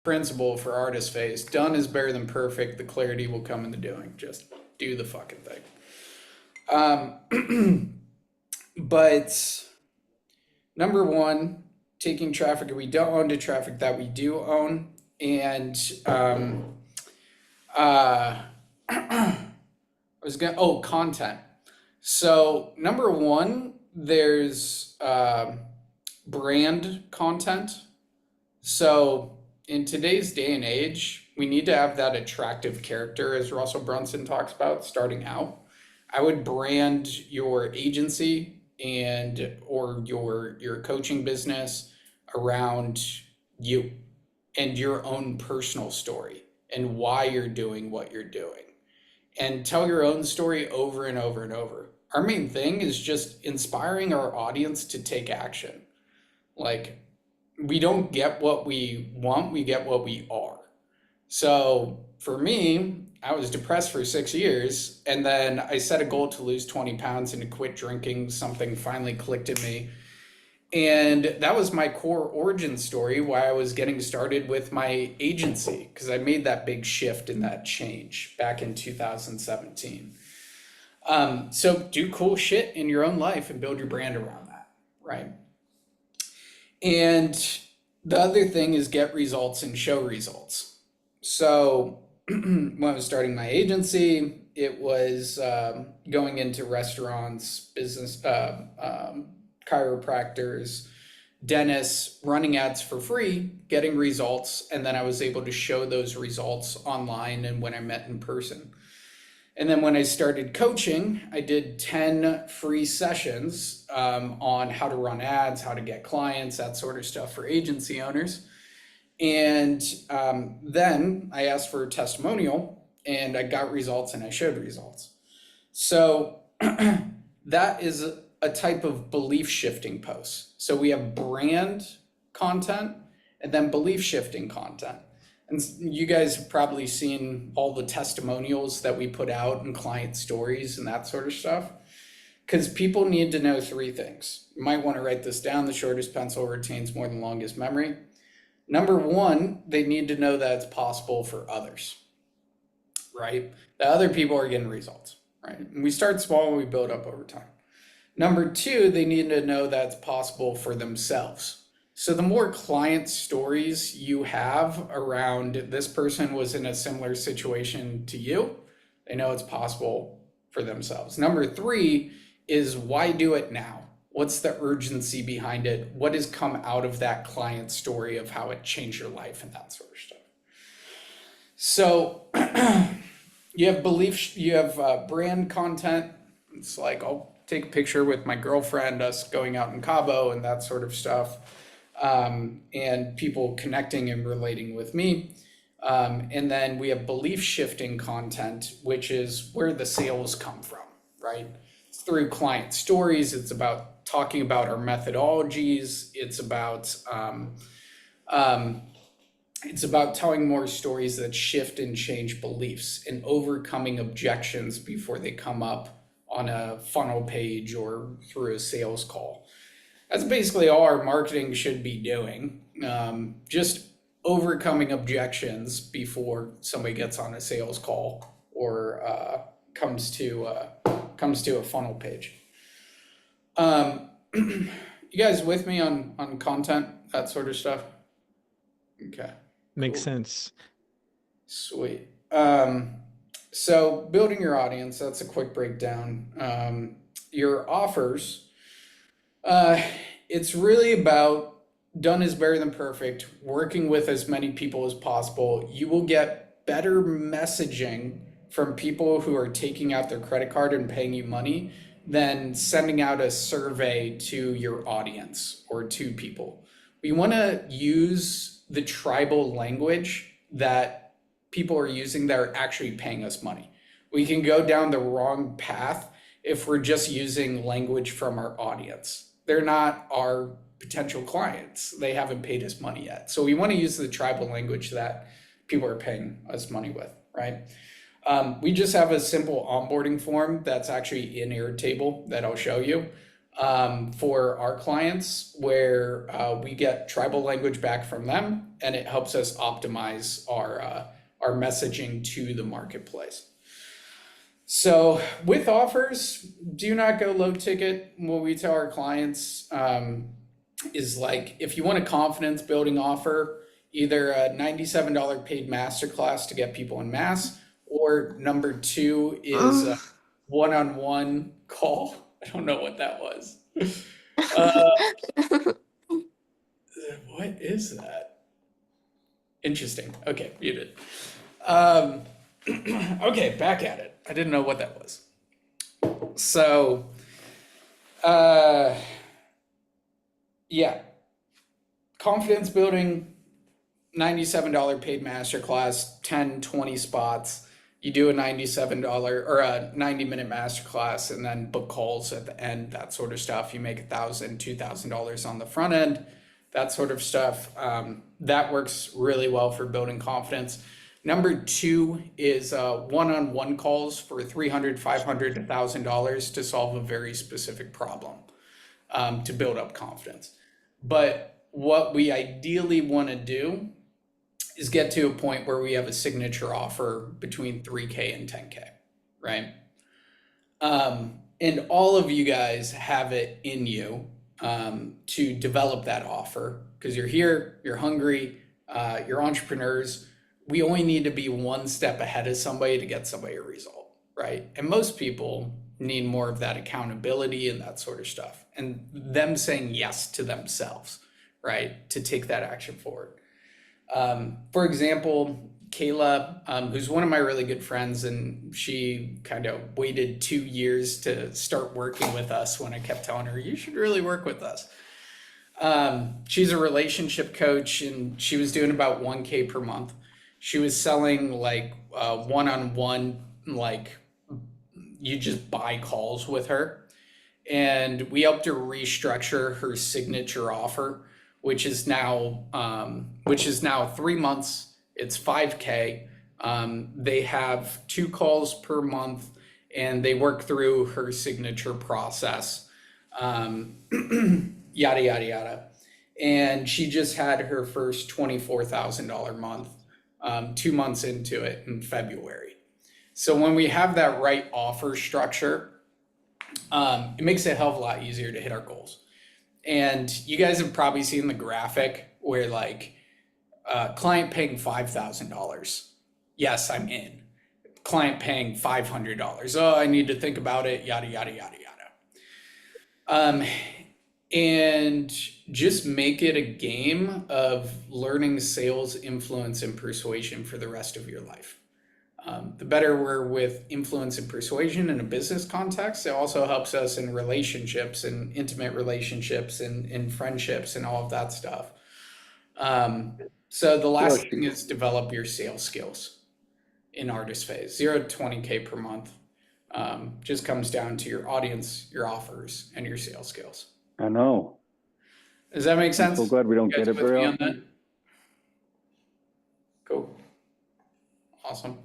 principle for artist phase. Done is better than perfect. The clarity will come in the doing. Just do the fucking thing. But number one, taking traffic that we don't own to traffic that we do own. And content. So number one, there's brand content. So in today's day and age, we need to have that attractive character, as Russell Brunson talks about starting out. I would brand your agency or your coaching business around you and your own personal story and why you're doing what you're doing. And tell your own story over and over and over. Our main thing is just inspiring our audience to take action. Like, we don't get what we want, we get what we are. So for me, I was depressed for 6 years, and then I set a goal to lose 20 pounds and to quit drinking. Something finally clicked in me. And that was my core origin story, why I was getting started with my agency, because I made that big shift and that change back in 2017. So do cool shit in your own life and build your brand around that, right? And the other thing is get results and show results. So when I was starting my agency, it was going into restaurants, business, chiropractors, dentists, running ads for free, getting results, and then I was able to show those results online and when I met in person. And then when I started coaching, I did 10 free sessions on how to run ads, how to get clients, that sort of stuff for agency owners. And then I asked for a testimonial and I got results and I showed results. So that is a type of belief shifting post. So we have brand content and then belief shifting content. And you guys have probably seen all the testimonials that we put out and client stories and that sort of stuff. Because people need to know three things. You might want to write this down. The shortest pencil retains more than longest memory. Number one, they need to know that it's possible for others, right? That other people are getting results, right? And we start small and we build up over time. Number two, they need to know that it's possible for themselves. So the more client stories you have around this person was in a similar situation to you, they know it's possible for themselves. Number three is why do it now? What's the urgency behind it? What has come out of that client story of how it changed your life and that sort of stuff? So you have belief, you have brand content. It's like, I'll take a picture with my girlfriend, us going out in Cabo and that sort of stuff. And people connecting and relating with me. And then we have belief shifting content, which is where the sales come from, right? It's through client stories. It's about talking about our methodologies. It's about telling more stories that shift and change beliefs and overcoming objections before they come up on a funnel page or through a sales call. That's basically all our marketing should be doing. Just overcoming objections before somebody gets on a sales call or comes to a funnel page. You guys with me on content, that sort of stuff? Okay. Makes sense. Sweet. So building your audience, that's a quick breakdown. Your offers. It's really about done is better than perfect, working with as many people as possible. You will get better messaging from people who are taking out their credit card and paying you money than sending out a survey to your audience or to people. We want to use the tribal language that people are using that are actually paying us money. We can go down the wrong path if we're just using language from our audience. They're not our potential clients. They haven't paid us money yet. So we want to use the tribal language that people are paying us money with, right? We just have a simple onboarding form that's actually in Airtable that I'll show you, for our clients where we get tribal language back from them, and it helps us optimize our messaging to the marketplace. So with offers, do not go low ticket. What we tell our clients is like, if you want a confidence building offer, either a $97 paid masterclass to get people in mass, or number two is a one-on-one call. I don't know what that was. Uh, what is that? Interesting. Okay, muted. Um, okay, back at it. I didn't know what that was. So, uh, yeah, confidence building, $97 paid masterclass, 10, 20 spots. You do a $97 or a 90-minute masterclass and then book calls at the end, that sort of stuff. You make $1,000, $2,000 on the front end, that sort of stuff. That works really well for building confidence. Number two is one-on-one calls for $300, $500, $1,000 to solve a very specific problem, to build up confidence. But what we ideally want to do is get to a point where we have a signature offer between 3K and 10K, right? And all of you guys have it in you to develop that offer because you're here, you're hungry, you're entrepreneurs. We only need to be one step ahead of somebody to get somebody a result, right? And most people need more of that accountability and that sort of stuff, and them saying yes to themselves, right? To take that action forward. For example, Kayla, who's one of my really good friends, and she kind of waited 2 years to start working with us when I kept telling her, you should really work with us. She's a relationship coach and she was doing about 1K per month. She was selling like one-on-one, like you just buy calls with her. And we helped her restructure her signature offer, which is now 3 months. It's 5K. They have 2 calls per month, and they work through her signature process. Yada yada yada. And she just had her first $24,000 month, 2 months into it in February. So when we have that right offer structure, it makes it a hell of a lot easier to hit our goals. And you guys have probably seen the graphic where like client paying $5,000. Yes, I'm in. Client paying $500. Oh, I need to think about it. Yada yada yada yada. And just make it a game of learning sales, influence, and persuasion for the rest of your life. The better we're with influence and persuasion in a business context, it also helps us in relationships and intimate relationships and in friendships and all of that stuff. So the last thing is develop your sales skills in artist phase. 0 to 20K per month just comes down to your audience, your offers, and your sales skills. I know. Does that make sense? I'm so glad we don't get it very often. Cool. Awesome.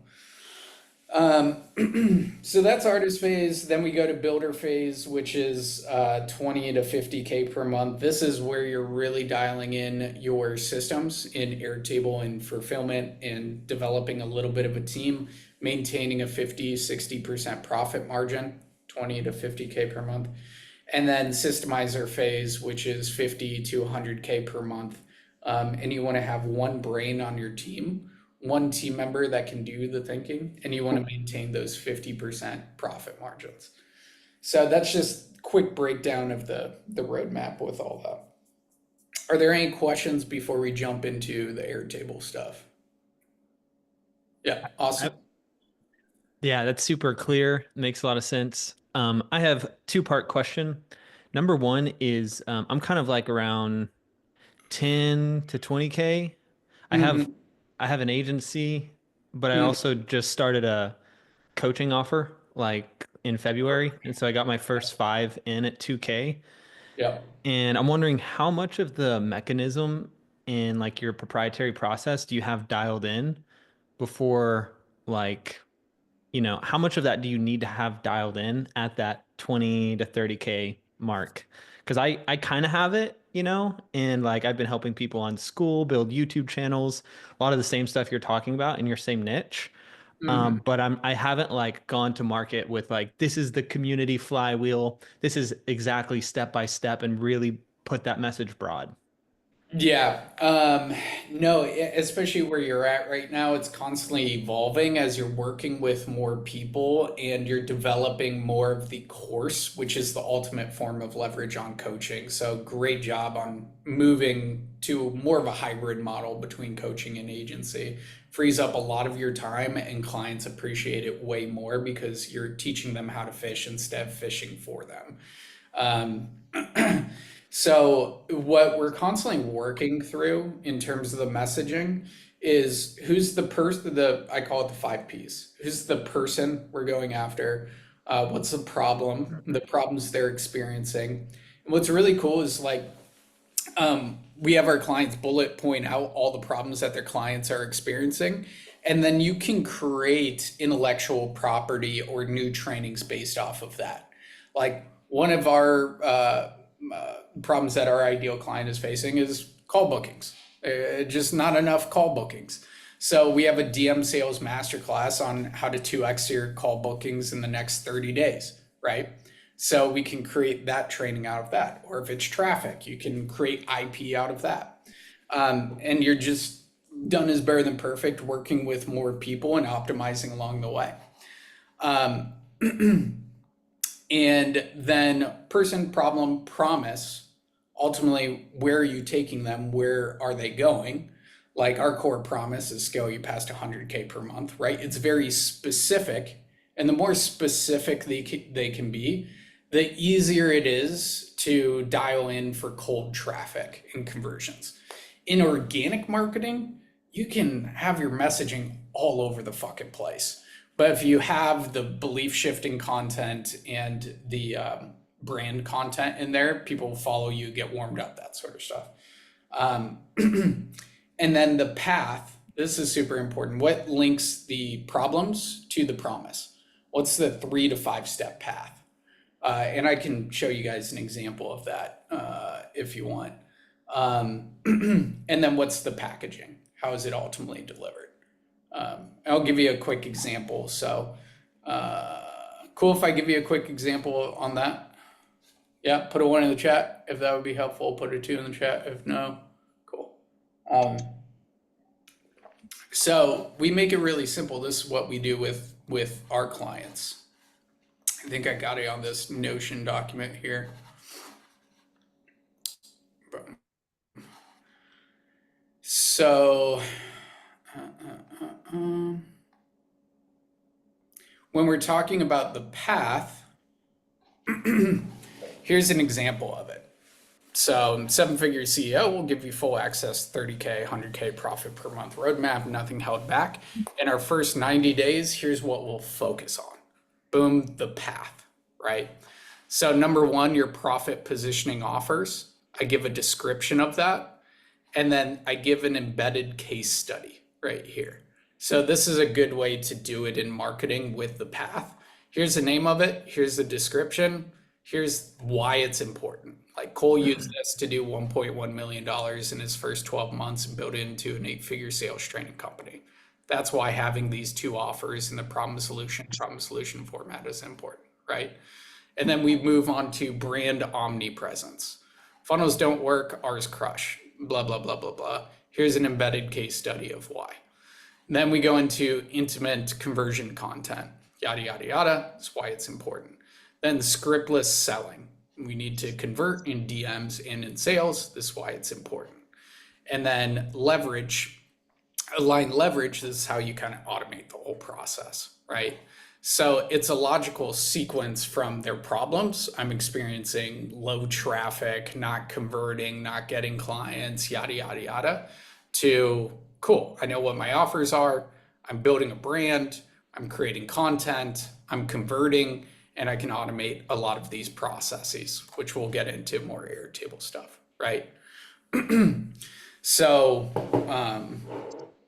So that's artist phase. Then we go to builder phase, which is 20 to 50K per month. This is where you're really dialing in your systems in Airtable and fulfillment and developing a little bit of a team, maintaining a 50-60% profit margin, 20 to 50K per month. And then systemizer phase, which is 50 to 100K per month. And you want to have one brain on your team, one team member that can do the thinking, and you want to maintain those 50% profit margins. So that's just a quick breakdown of the roadmap with all that. Are there any questions before we jump into the Airtable stuff? Yeah, awesome. Yeah, that's super clear. Makes a lot of sense. I have two-part question. Number one is I'm kind of like around 10 to 20K. I have an agency, but I also just started a coaching offer like in February. And so I got my first 5 in at 2K. Yeah. And I'm wondering how much of the mechanism in like your proprietary process do you have dialed in before like, how much of that do you need to have dialed in at that 20 to 30K mark? Because I kind of have it, you know, and like I've been helping people on Skool build YouTube channels, a lot of the same stuff you're talking about in your same niche. But I haven't like gone to market with like, this is the community flywheel. This is exactly step by step and really put that message broad. Yeah, no, especially where you're at right now, it's constantly evolving as you're working with more people and you're developing more of the course, which is the ultimate form of leverage on coaching. So great job on moving to more of a hybrid model between coaching and agency. Frees up a lot of your time and clients appreciate it way more because you're teaching them how to fish instead of fishing for them. Um, So what we're constantly working through in terms of the messaging is who's the person, I call it the 5 Ps. Who's the person we're going after? What's the problem? The problems they're experiencing. And what's really cool is like we have our clients bullet point out all the problems that their clients are experiencing. And then you can create intellectual property or new trainings based off of that. Like one of our problems that our ideal client is facing is call bookings. Just not enough call bookings. So we have a DM sales masterclass on how to 2x your call bookings in the next 30 days, right? So we can create that training out of that. Or if it's traffic, you can create IP out of that. And you're just done is better than perfect, working with more people and optimizing along the way. And then person, problem, promise, ultimately, where are you taking them? Where are they going? Like our core promise is scale you past 100K per month, right? It's very specific. And the more specific they can be, the easier it is to dial in for cold traffic and conversions. In organic marketing, you can have your messaging all over the fucking place. But if you have the belief shifting content and the brand content in there, people will follow you, get warmed up, that sort of stuff. And then the path, this is super important. What links the problems to the promise? What's the 3 to 5 step path? And I can show you guys an example of that if you want. And then what's the packaging? How is it ultimately delivered? I'll give you a quick example. So cool if I give you a quick example on that. Yeah, put a 1 in the chat if that would be helpful. Put a 2 in the chat if no. Cool. So we make it really simple. This is what we do with our clients. I think I got it on this Notion document here. So when we're talking about the path, here's an example of it. So 7-figure CEO will give you full access, 30K, 100K profit per month roadmap, nothing held back. In our first 90 days, here's what we'll focus on. Boom, the path, right? So number 1, your profit positioning offers. I give a description of that. And then I give an embedded case study right here. So this is a good way to do it in marketing with the path. Here's the name of it. Here's the description. Here's why it's important. Like Cole used this to do $1.1 million in his first 12 months and build it into an 8-figure sales training company. That's why having these 2 offers in the problem solution format is important, right? And then we move on to brand omnipresence. Funnels don't work, ours crush, blah, blah, blah, blah, blah. Here's an embedded case study of why. Then we go into intimate conversion content, yada, yada, yada. That's why it's important. Then scriptless selling. We need to convert in DMs and in sales. This is why it's important. And then leverage, align leverage. This is how you kind of automate the whole process, right? So it's a logical sequence from their problems. I'm experiencing low traffic, not converting, not getting clients, yada, yada, yada, to cool. I know what my offers are. I'm building a brand. I'm creating content. I'm converting, and I can automate a lot of these processes, which we'll get into more Airtable stuff, right? So,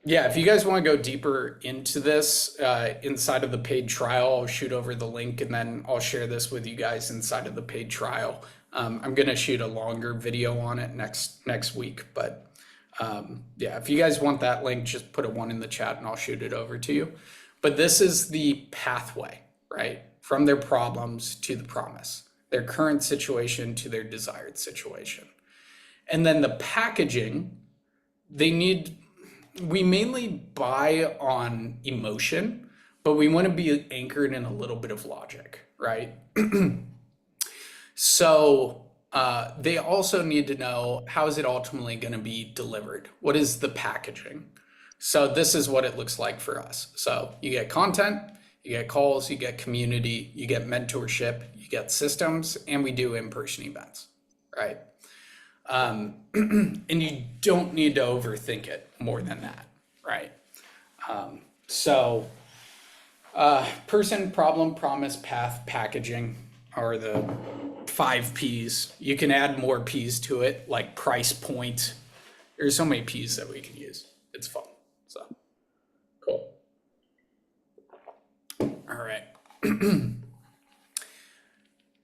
yeah, if you guys want to go deeper into this inside of the paid trial, I'll shoot over the link and then I'll share this with you guys inside of the paid trial. I'm going to shoot a longer video on it next week, but yeah, if you guys want that link, just put a 1 in the chat and I'll shoot it over to you. But this is the pathway, right? From their problems to the promise, their current situation to their desired situation. And then the packaging, we mainly buy on emotion, but we want to be anchored in a little bit of logic, right? So they also need to know, how is it ultimately going to be delivered? What is the packaging? So this is what it looks like for us. So you get content, you get calls, you get community, you get mentorship, you get systems, and we do in-person events, right? And you don't need to overthink it more than that, right? Person, problem, promise, path, packaging are the 5 P's. You can add more P's to it, like price point. There's so many P's that we can use. It's fun. So cool. All right.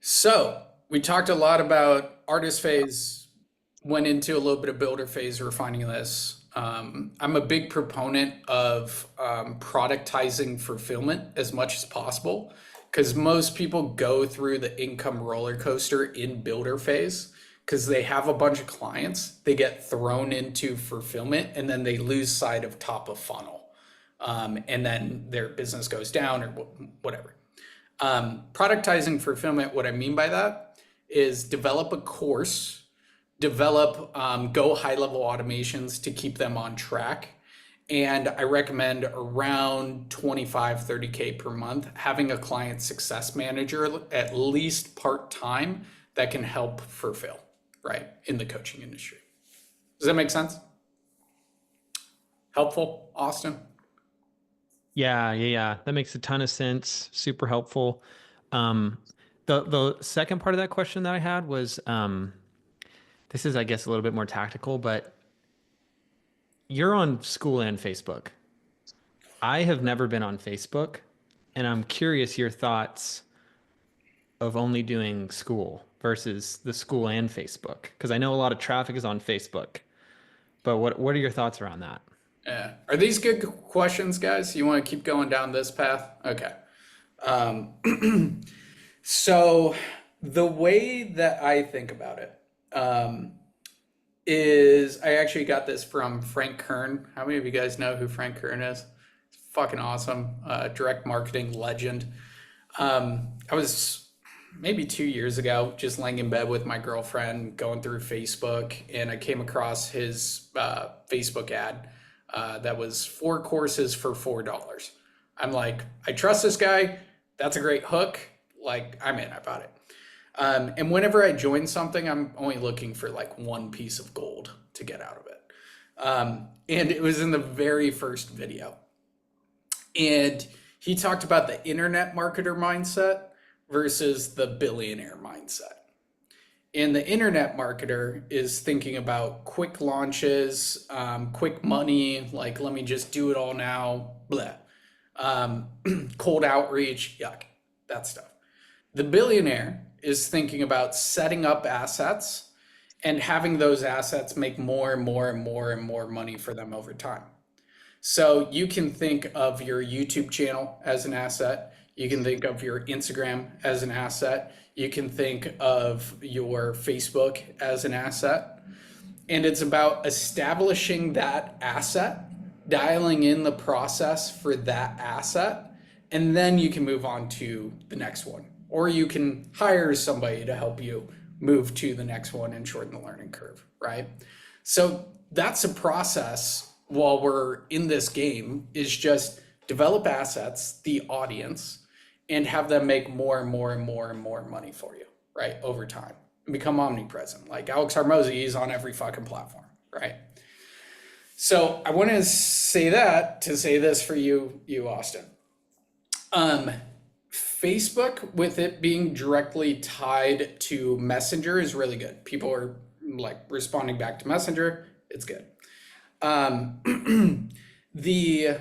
So we talked a lot about artist phase, went into a little bit of builder phase, refining this. I'm a big proponent of productizing fulfillment as much as possible, because most people go through the income roller coaster in builder phase because they have a bunch of clients, they get thrown into fulfillment, and then they lose sight of top of funnel. And then their business goes down or whatever. Productizing fulfillment, what I mean by that is develop a course, develop go high level automations to keep them on track. And I recommend around 25, 30K per month, having a client success manager at least part-time that can help fulfill, right, in the coaching industry. Does that make sense? Helpful, Austin? Yeah. That makes a ton of sense. Super helpful. The second part of that question that I had was, this is, I guess, a little bit more tactical, but you're on Skool and Facebook. I have never been on Facebook, and I'm curious your thoughts of only doing Skool versus the Skool and Facebook, because I know a lot of traffic is on Facebook. But what are your thoughts around that? Yeah. Are these good questions, guys? You want to keep going down this path? Okay. So the way that I think about it is, I actually got this from Frank Kern. How many of you guys know who Frank Kern is? It's fucking awesome. Direct marketing legend. I was maybe 2 years ago, just laying in bed with my girlfriend, going through Facebook, and I came across his Facebook ad that was 4 courses for $4. I'm like, I trust this guy. That's a great hook. Like, I'm in, I bought it. And whenever I join something, I'm only looking for like 1 piece of gold to get out of it. And it was in the very first video. And he talked about the internet marketer mindset versus the billionaire mindset. And the internet marketer is thinking about quick launches, quick money, like, let me just do it all now, blah. Cold outreach, yuck, that stuff. The billionaire is thinking about setting up assets and having those assets make more and more and more and more money for them over time. So you can think of your YouTube channel as an asset. You can think of your Instagram as an asset. You can think of your Facebook as an asset. And it's about establishing that asset, dialing in the process for that asset, and then you can move on to the next one. Or you can hire somebody to help you move to the next one and shorten the learning curve, right? So that's a process while we're in this game, is just develop assets, the audience, and have them make more and more and more and more money for you, right, over time, and become omnipresent. Like Alex Hormozy, he's on every fucking platform, right? So I want to say that to say this for you, Austin. Facebook, with it being directly tied to Messenger, is really good. People are like responding back to Messenger. It's good. The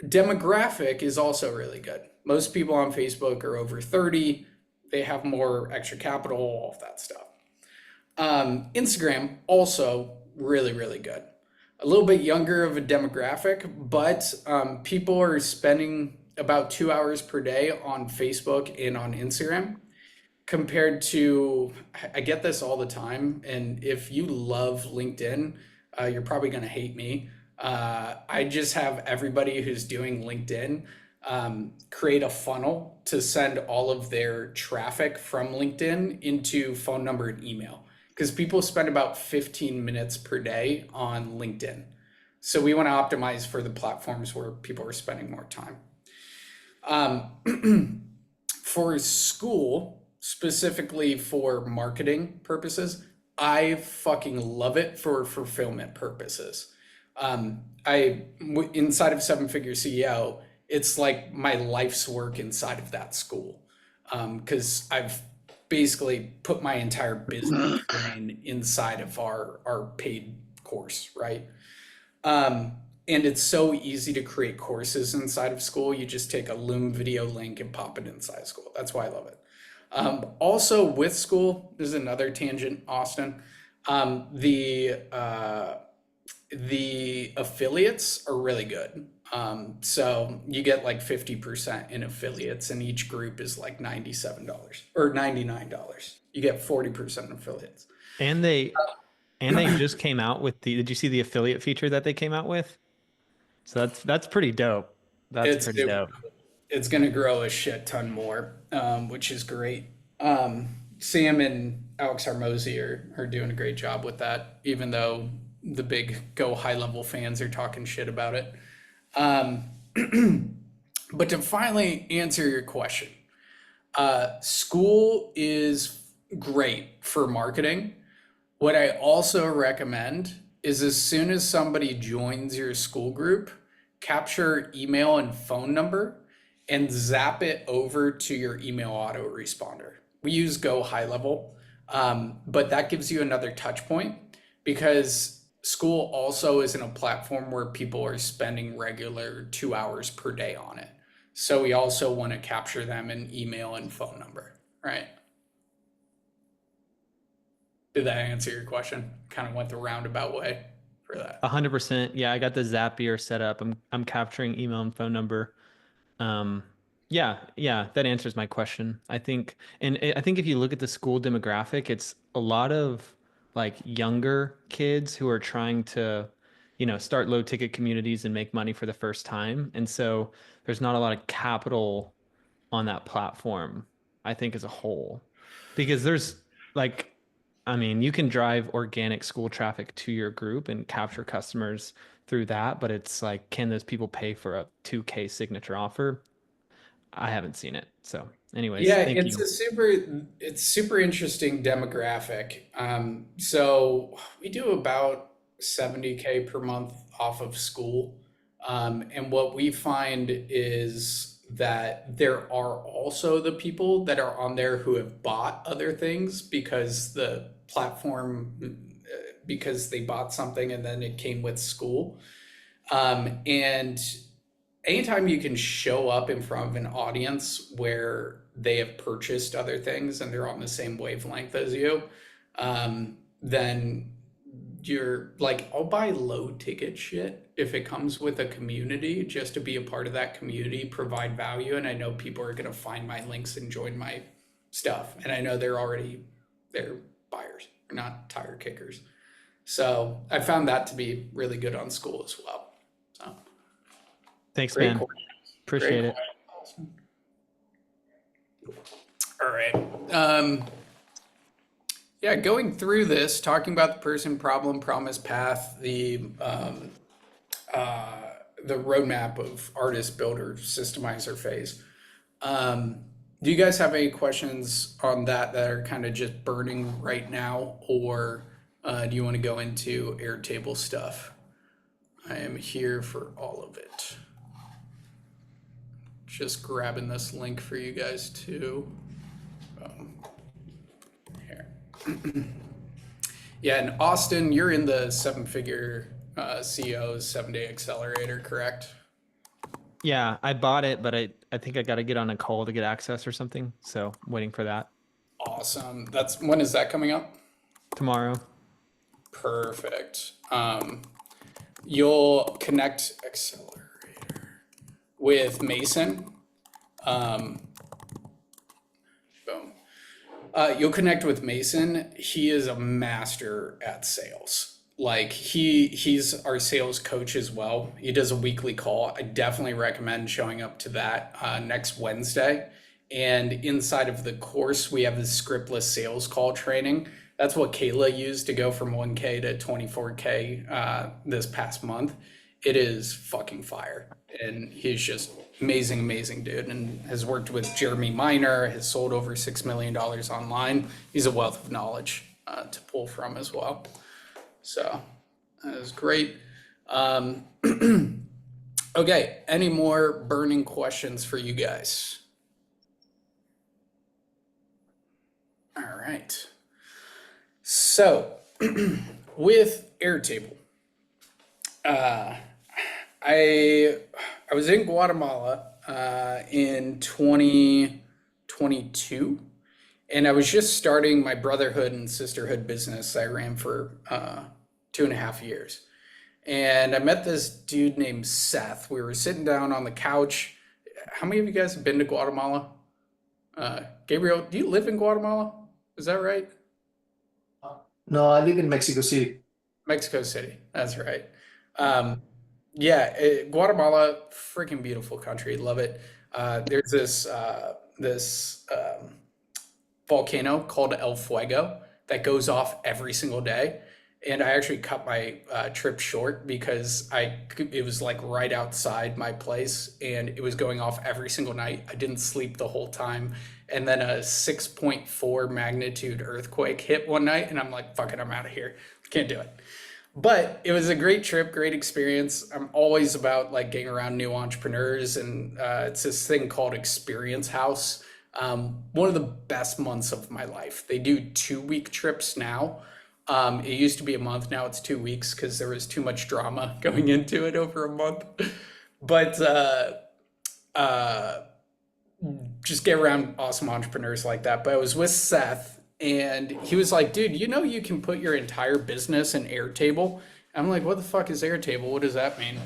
demographic is also really good. Most people on Facebook are over 30. They have more extra capital, all of that stuff. Instagram also really, really good. A little bit younger of a demographic, but people are spending about 2 hours per day on Facebook and on Instagram compared to, I get this all the time. And if you love LinkedIn, you're probably going to hate me. I just have everybody who's doing LinkedIn create a funnel to send all of their traffic from LinkedIn into phone number and email, because people spend about 15 minutes per day on LinkedIn. So we want to optimize for the platforms where people are spending more time. For Skool, specifically for marketing purposes, I fucking love it for fulfillment purposes. Inside of Seven Figure CEO, it's like my life's work inside of that school. Because I've basically put my entire business brain inside of our paid course, right? And it's so easy to create courses inside of Skool. You just take a Loom video link and pop it inside Skool. That's why I love it. Also with Skool, there's another tangent, Austin. The affiliates are really good. So you get like 50% in affiliates, and each group is like $97 or $99. You get 40% in affiliates. And they just came out with did you see the affiliate feature that they came out with? So that's pretty dope. That's pretty dope. It's going to grow a shit ton more, which is great. Sam and Alex Harmozy are doing a great job with that, even though the big Go high level fans are talking shit about it. But to finally answer your question, Skool is great for marketing. What I also recommend is, as soon as somebody joins your Skool group, capture email and phone number and zap it over to your email autoresponder. We use Go high level, but that gives you another touch point, because Skool also isn't a platform where people are spending regular 2 hours per day on it. So we also want to capture them in email and phone number, right? Did that answer your question? Kind of went the roundabout way for that. 100%. Yeah, I got the Zapier set up. I'm capturing email and phone number. Yeah, that answers my question. I think if you look at the Skool demographic, it's a lot of like younger kids who are trying to, start low ticket communities and make money for the first time. And so there's not a lot of capital on that platform, I think, as a whole, because there's like, you can drive organic Skool traffic to your group and capture customers through that, but it's like, can those people pay for a 2K signature offer? I haven't seen it. So anyways, yeah, thank you. It's super interesting demographic. So we do about 70K per month off of Skool. And what we find is that there are also the people that are on there who have bought other things because the platform, because they bought something and then it came with Skool. And anytime you can show up in front of an audience where they have purchased other things and they're on the same wavelength as you, then you're like, I'll buy low ticket shit if it comes with a community, just to be a part of that community, provide value. And I know people are going to find my links and join my stuff. And I know they're buyers, they're not tire kickers. So I found that to be really good on Skool as well. So thanks, man. Appreciate it. Awesome. All right. Yeah, going through this, talking about the person, problem, promise, path, the roadmap of artist, builder, systemizer phase. Do you guys have any questions on that are kind of just burning right now, or do you want to go into Airtable stuff? I am here for all of it. Just grabbing this link for you guys too. Here. Yeah, and Austin, you're in the 7-figure CEO's 7-day accelerator, correct? Yeah, I bought it, but I think I got to get on a call to get access or something. So I'm waiting for that Awesome. When is that coming up? tomorrow. Perfect. You'll connect accelerator with Mason. Boom. You'll connect with Mason. He is a master at sales. Like he's our sales coach as well. He does a weekly call. I definitely recommend showing up to that next Wednesday. And inside of the course, we have the scriptless sales call training. That's what Kayla used to go from 1K to 24K this past month. It is fucking fire. And he's just amazing, amazing dude, and has worked with Jeremy Miner, has sold over $6 million online. He's a wealth of knowledge to pull from as well. So that is great. Okay, any more burning questions for you guys? All right. So with Airtable, I was in Guatemala in 2022, and I was just starting my brotherhood and sisterhood business I ran for 2.5 years. And I met this dude named Seth. We were sitting down on the couch. How many of you guys have been to Guatemala? Gabriel, do you live in Guatemala? Is that right? No, I live in Mexico City. Mexico City, that's right. Guatemala, freaking beautiful country. Love it. There's this volcano called El Fuego that goes off every single day. And I actually cut my trip short because it was like right outside my place and it was going off every single night. I didn't sleep the whole time. And then a 6.4 magnitude earthquake hit one night and I'm like, fuck it, I'm out of here. Can't do it. But it was a great trip, great experience. I'm always about like getting around new entrepreneurs, and it's this thing called Experience House. One of the best months of my life. They do 2-week trips now. It used to be a month, now it's 2 weeks because there was too much drama going into it over a month. But just get around awesome entrepreneurs like that. But I was with Seth, and he was like, dude, you can put your entire business in Airtable. I'm like, what the fuck is Airtable? What does that mean?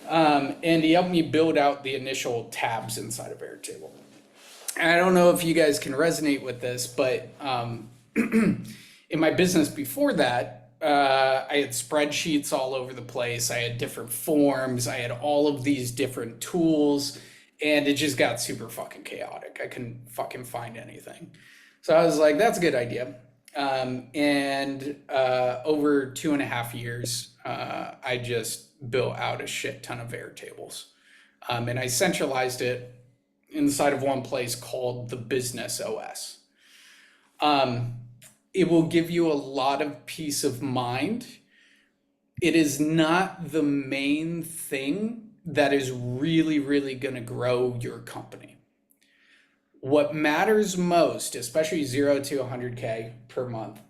And he helped me build out the initial tabs inside of Airtable. And I don't know if you guys can resonate with this, but in my business before that, I had spreadsheets all over the place. I had different forms. I had all of these different tools, and it just got super fucking chaotic. I couldn't fucking find anything. So I was like, that's a good idea. And over 2.5 years, I just built out a shit ton of Airtables. And I centralized it inside of one place called the Business OS. It will give you a lot of peace of mind. It is not the main thing that is really, really going to grow your company. What matters most, especially 0 to 100K per month,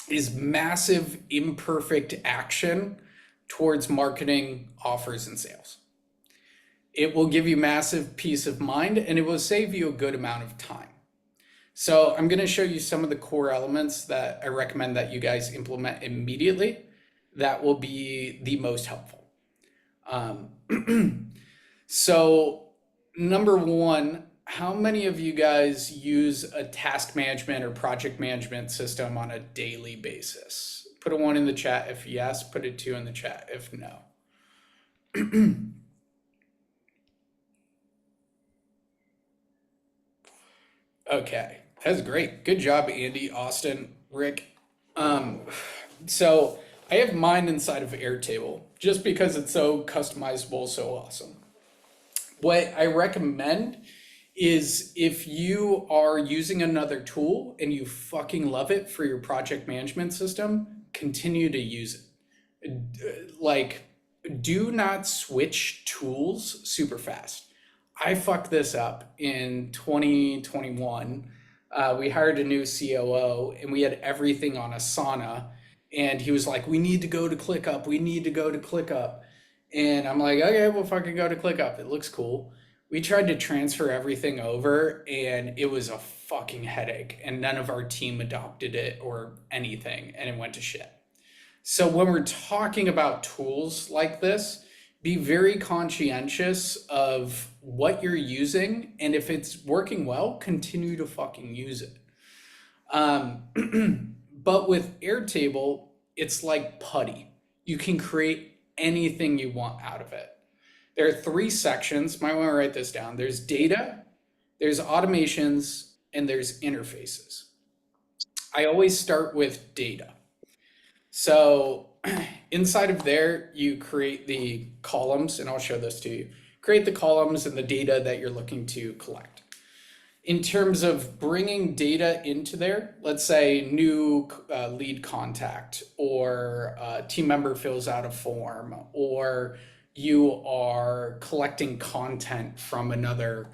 is massive imperfect action towards marketing, offers, and sales. It will give you massive peace of mind, and it will save you a good amount of time. So I'm going to show you some of the core elements that I recommend that you guys implement immediately. That will be the most helpful. So number one, how many of you guys use a task management or project management system on a daily basis? Put a 1 in the chat if yes, put a 2 in the chat if no. Okay, that's great. Good job, Andy, Austin, Rick. So I have mine inside of Airtable just because it's so customizable, so awesome. What I recommend is if you are using another tool and you fucking love it for your project management system, continue to use it. Like, do not switch tools super fast. I fucked this up in 2021. We hired a new COO and we had everything on Asana. And he was like, we need to go to ClickUp. We need to go to ClickUp. And I'm like, okay, we'll fucking go to ClickUp. It looks cool. We tried to transfer everything over and it was a fucking headache. And none of our team adopted it or anything. And it went to shit. So when we're talking about tools like this, be very conscientious of what you're using. And if it's working well, continue to fucking use it. But with Airtable, it's like putty. You can create anything you want out of it. There are 3 sections. Might want to write this down. There's data, there's automations, and there's interfaces. I always start with data. So inside of there, you create the columns, and I'll show this to you. Create the columns and the data that you're looking to collect. In terms of bringing data into there, let's say new lead contact, or a team member fills out a form, or you are collecting content from another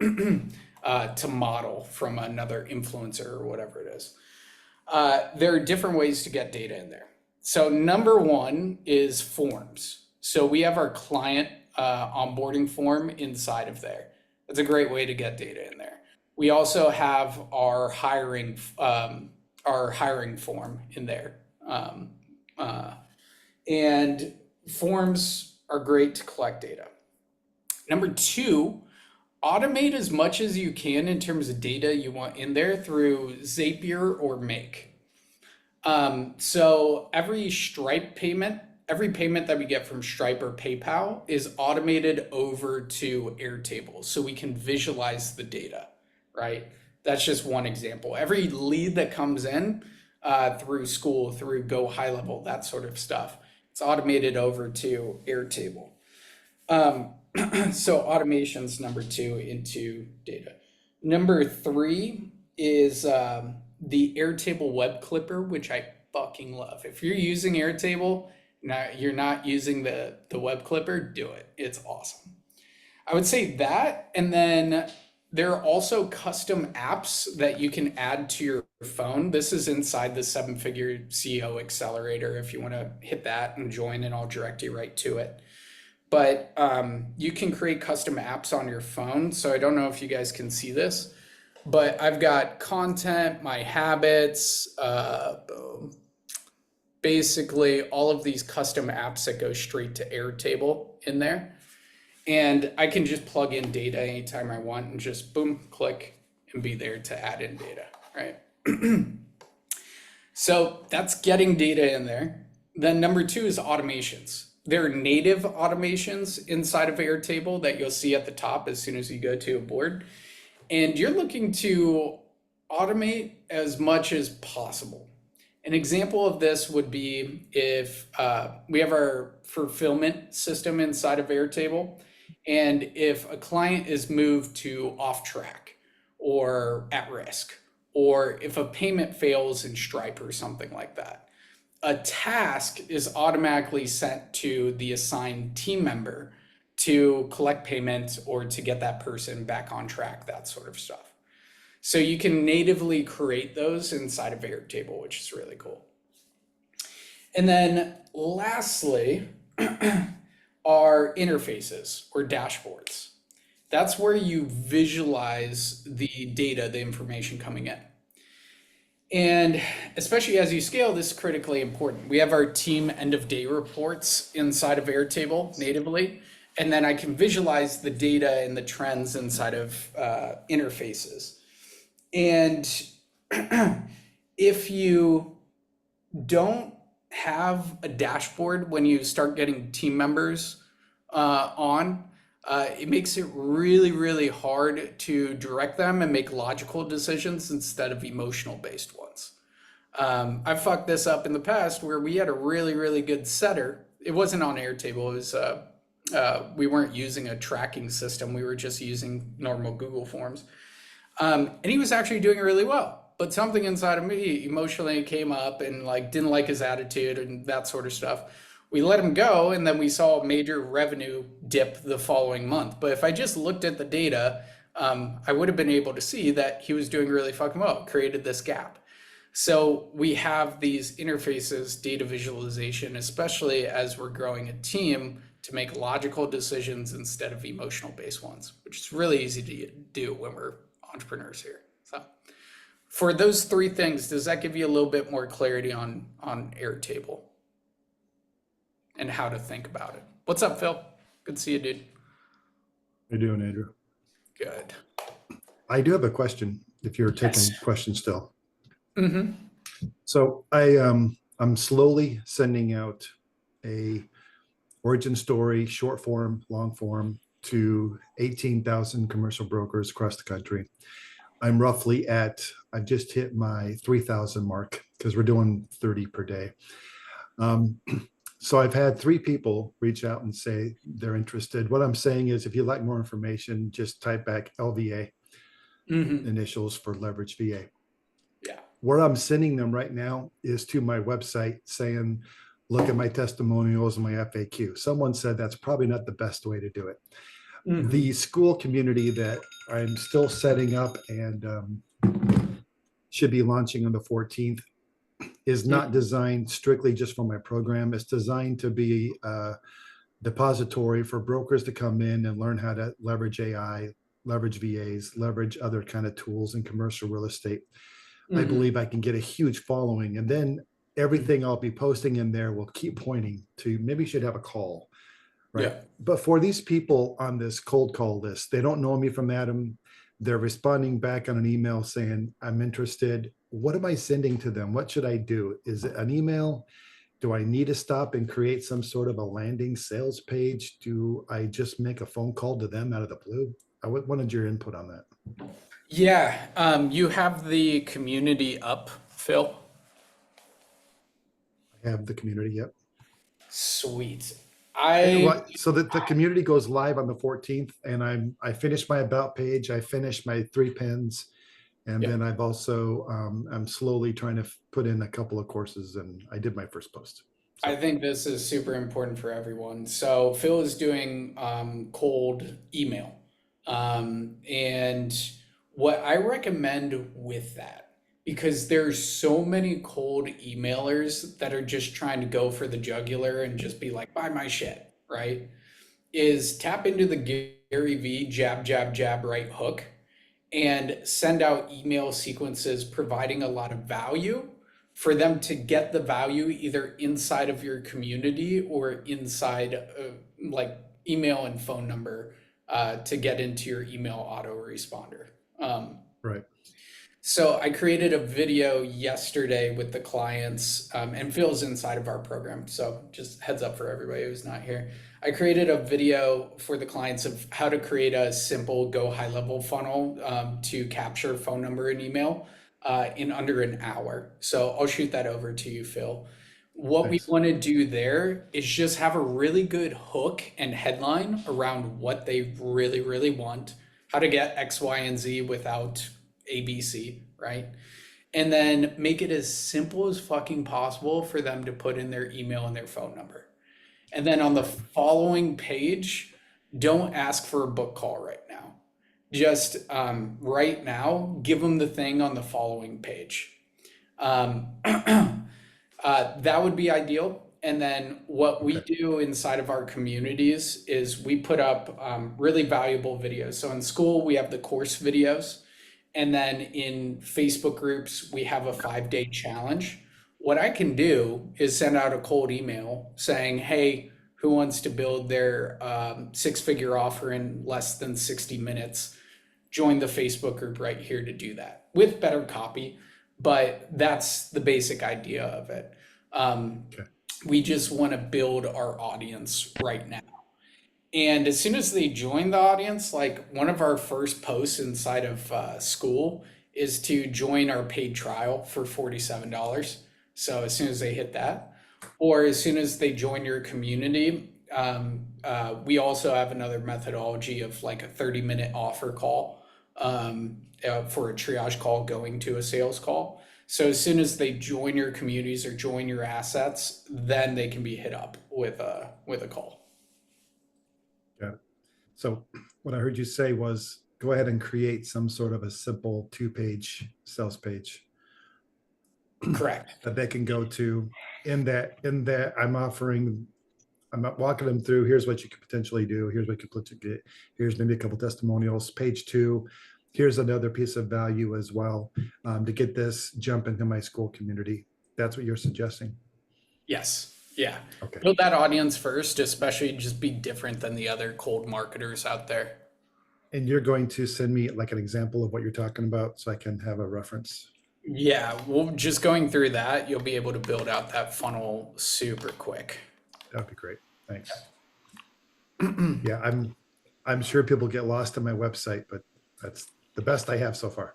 to model from another influencer or whatever it is. There are different ways to get data in there. So number 1 is forms. So we have our client onboarding form inside of there. That's a great way to get data in there. We also have our hiring form in there. And forms are great to collect data. Number 2, automate as much as you can in terms of data you want in there through Zapier or Make. So every Stripe payment, every payment that we get from Stripe or PayPal is automated over to Airtable so we can visualize the data, right? That's just one example. Every lead that comes in through Skool, through Go High Level, that sort of stuff, it's automated over to Airtable. So automation's number 2 into data. Number 3 is the Airtable web clipper, which I fucking love. If you're using Airtable, now you're not using the web clipper, do it. It's awesome. I would say that, and then there are also custom apps that you can add to your phone. This is inside the 7-Figure CEO Accelerator. If you want to hit that and join, and I'll direct you right to it. But you can create custom apps on your phone. So I don't know if you guys can see this, but I've got content, my habits, basically all of these custom apps that go straight to Airtable in there. And I can just plug in data anytime I want and just boom, click and be there to add in data, right? So that's getting data in there. Then number 2 is automations. There are native automations inside of Airtable that you'll see at the top as soon as you go to a board. And you're looking to automate as much as possible. An example of this would be if we have our fulfillment system inside of Airtable, and if a client is moved to off track or at risk, or if a payment fails in Stripe or something like that, a task is automatically sent to the assigned team member to collect payments or to get that person back on track, that sort of stuff. So you can natively create those inside of Airtable, which is really cool. And then lastly, are interfaces or dashboards. That's where you visualize the data, the information coming in. And especially as you scale, this is critically important. We have our team end of day reports inside of Airtable natively, and then I can visualize the data and the trends inside of interfaces. And if you don't have a dashboard when you start getting team members it makes it really, really hard to direct them and make logical decisions instead of emotional based ones. I fucked this up in the past where we had a really, really good setter. It wasn't on Airtable. It was we weren't using a tracking system. We were just using normal Google Forms. And he was actually doing really well, but something inside of me emotionally came up and like didn't like his attitude and that sort of stuff. We let him go, and then we saw a major revenue dip the following month. But if I just looked at the data, I would have been able to see that he was doing really fucking well, created this gap. So we have these interfaces, data visualization, especially as we're growing a team, to make logical decisions instead of emotional based ones, which is really easy to do when we're entrepreneurs here. So for those three things, does that give you a little bit more clarity on Airtable and how to think about it? What's up, Phil? Good to see you, dude. How you doing, Andrew? Good. I do have a question if you're taking Yes. questions still. Mm-hmm. So I'm slowly sending out a origin story, short form, long form, to 18,000 commercial brokers across the country. I'm roughly I've just hit my 3,000 mark because we're doing 30 per day. So I've had 3 people reach out and say they're interested. What I'm saying is, if you'd like more information, just type back LVA, initials for leverage VA. Yeah. Where I'm sending them right now is to my website saying, look at my testimonials and my FAQ. Someone said that's probably not the best way to do it. The Skool community that I'm still setting up and should be launching on the 14th is not designed strictly just for my program. It's designed to be a depository for brokers to come in and learn how to leverage AI, leverage VAs, leverage other kind of tools in commercial real estate. I believe I can get a huge following, and then everything I'll be posting in there will keep pointing to maybe you should have a call, right? Yeah. But for these people on this cold call list, they don't know me from Adam. They're responding back on an email saying, I'm interested. What am I sending to them? What should I do? Is it an email? Do I need to stop and create some sort of a landing sales page? Do I just make a phone call to them out of the blue? I wanted your input on that. Yeah. You have the community up, Phil? I have the community, yep. Sweet. So that the community goes live on the 14th, and I finished my about page. I finished my 3 pins, and then I've also I'm slowly trying to put in a couple of courses, and I did my first post. So. I think this is super important for everyone. So Phil is doing cold email, and what I recommend with that, because there's so many cold emailers that are just trying to go for the jugular and just be like, buy my shit, right? Is tap into the Gary V jab, jab, jab, right hook and send out email sequences providing a lot of value for them to get the value either inside of your community or inside like email and phone number to get into your email autoresponder. Right. So I created a video yesterday with the clients, and Phil's inside of our program. So just heads up for everybody who's not here. I created a video for the clients of how to create a simple go high level funnel to capture phone number and email in under an hour. So I'll shoot that over to you, Phil. What Thanks. we want to do there is just have a really good hook and headline around what they really, really want, how to get X, Y, and Z without ABC, right? And then make it as simple as fucking possible for them to put in their email and their phone number. And then on the following page, don't ask for a book call right now. Just right now, give them the thing on the following page. That would be ideal. And then what we do inside of our communities is we put up really valuable videos. So in Skool, we have the course videos. And then in Facebook groups, we have a 5-day challenge. What I can do is send out a cold email saying, hey, who wants to build their 6-figure offer in less than 60 minutes? Join the Facebook group right here to do that with better copy. But that's the basic idea of it. We just want to build our audience right now. And as soon as they join the audience, like one of our first posts inside of Skool is to join our paid trial for $47. So as soon as they hit that, or as soon as they join your community, we also have another methodology of like a 30-minute offer call for a triage call going to a sales call. So as soon as they join your communities or join your assets, then they can be hit up with a call. Yeah. So what I heard you say was go ahead and create some sort of a simple 2-page sales page. Correct. that they can go to in that I'm walking them through, here's what you could potentially do. Here's what you could get. Here's maybe a couple testimonials. Page 2, here's another piece of value as well, to get this jump into my Skool community. That's what you're suggesting? Yes. Yeah. Okay. Build that audience first, especially just be different than the other cold marketers out there. And you're going to send me like an example of what you're talking about so I can have a reference? Yeah, well, just going through that, you'll be able to build out that funnel super quick. That'd be great. Thanks. Yeah, I'm sure people get lost on my website, but that's the best I have so far.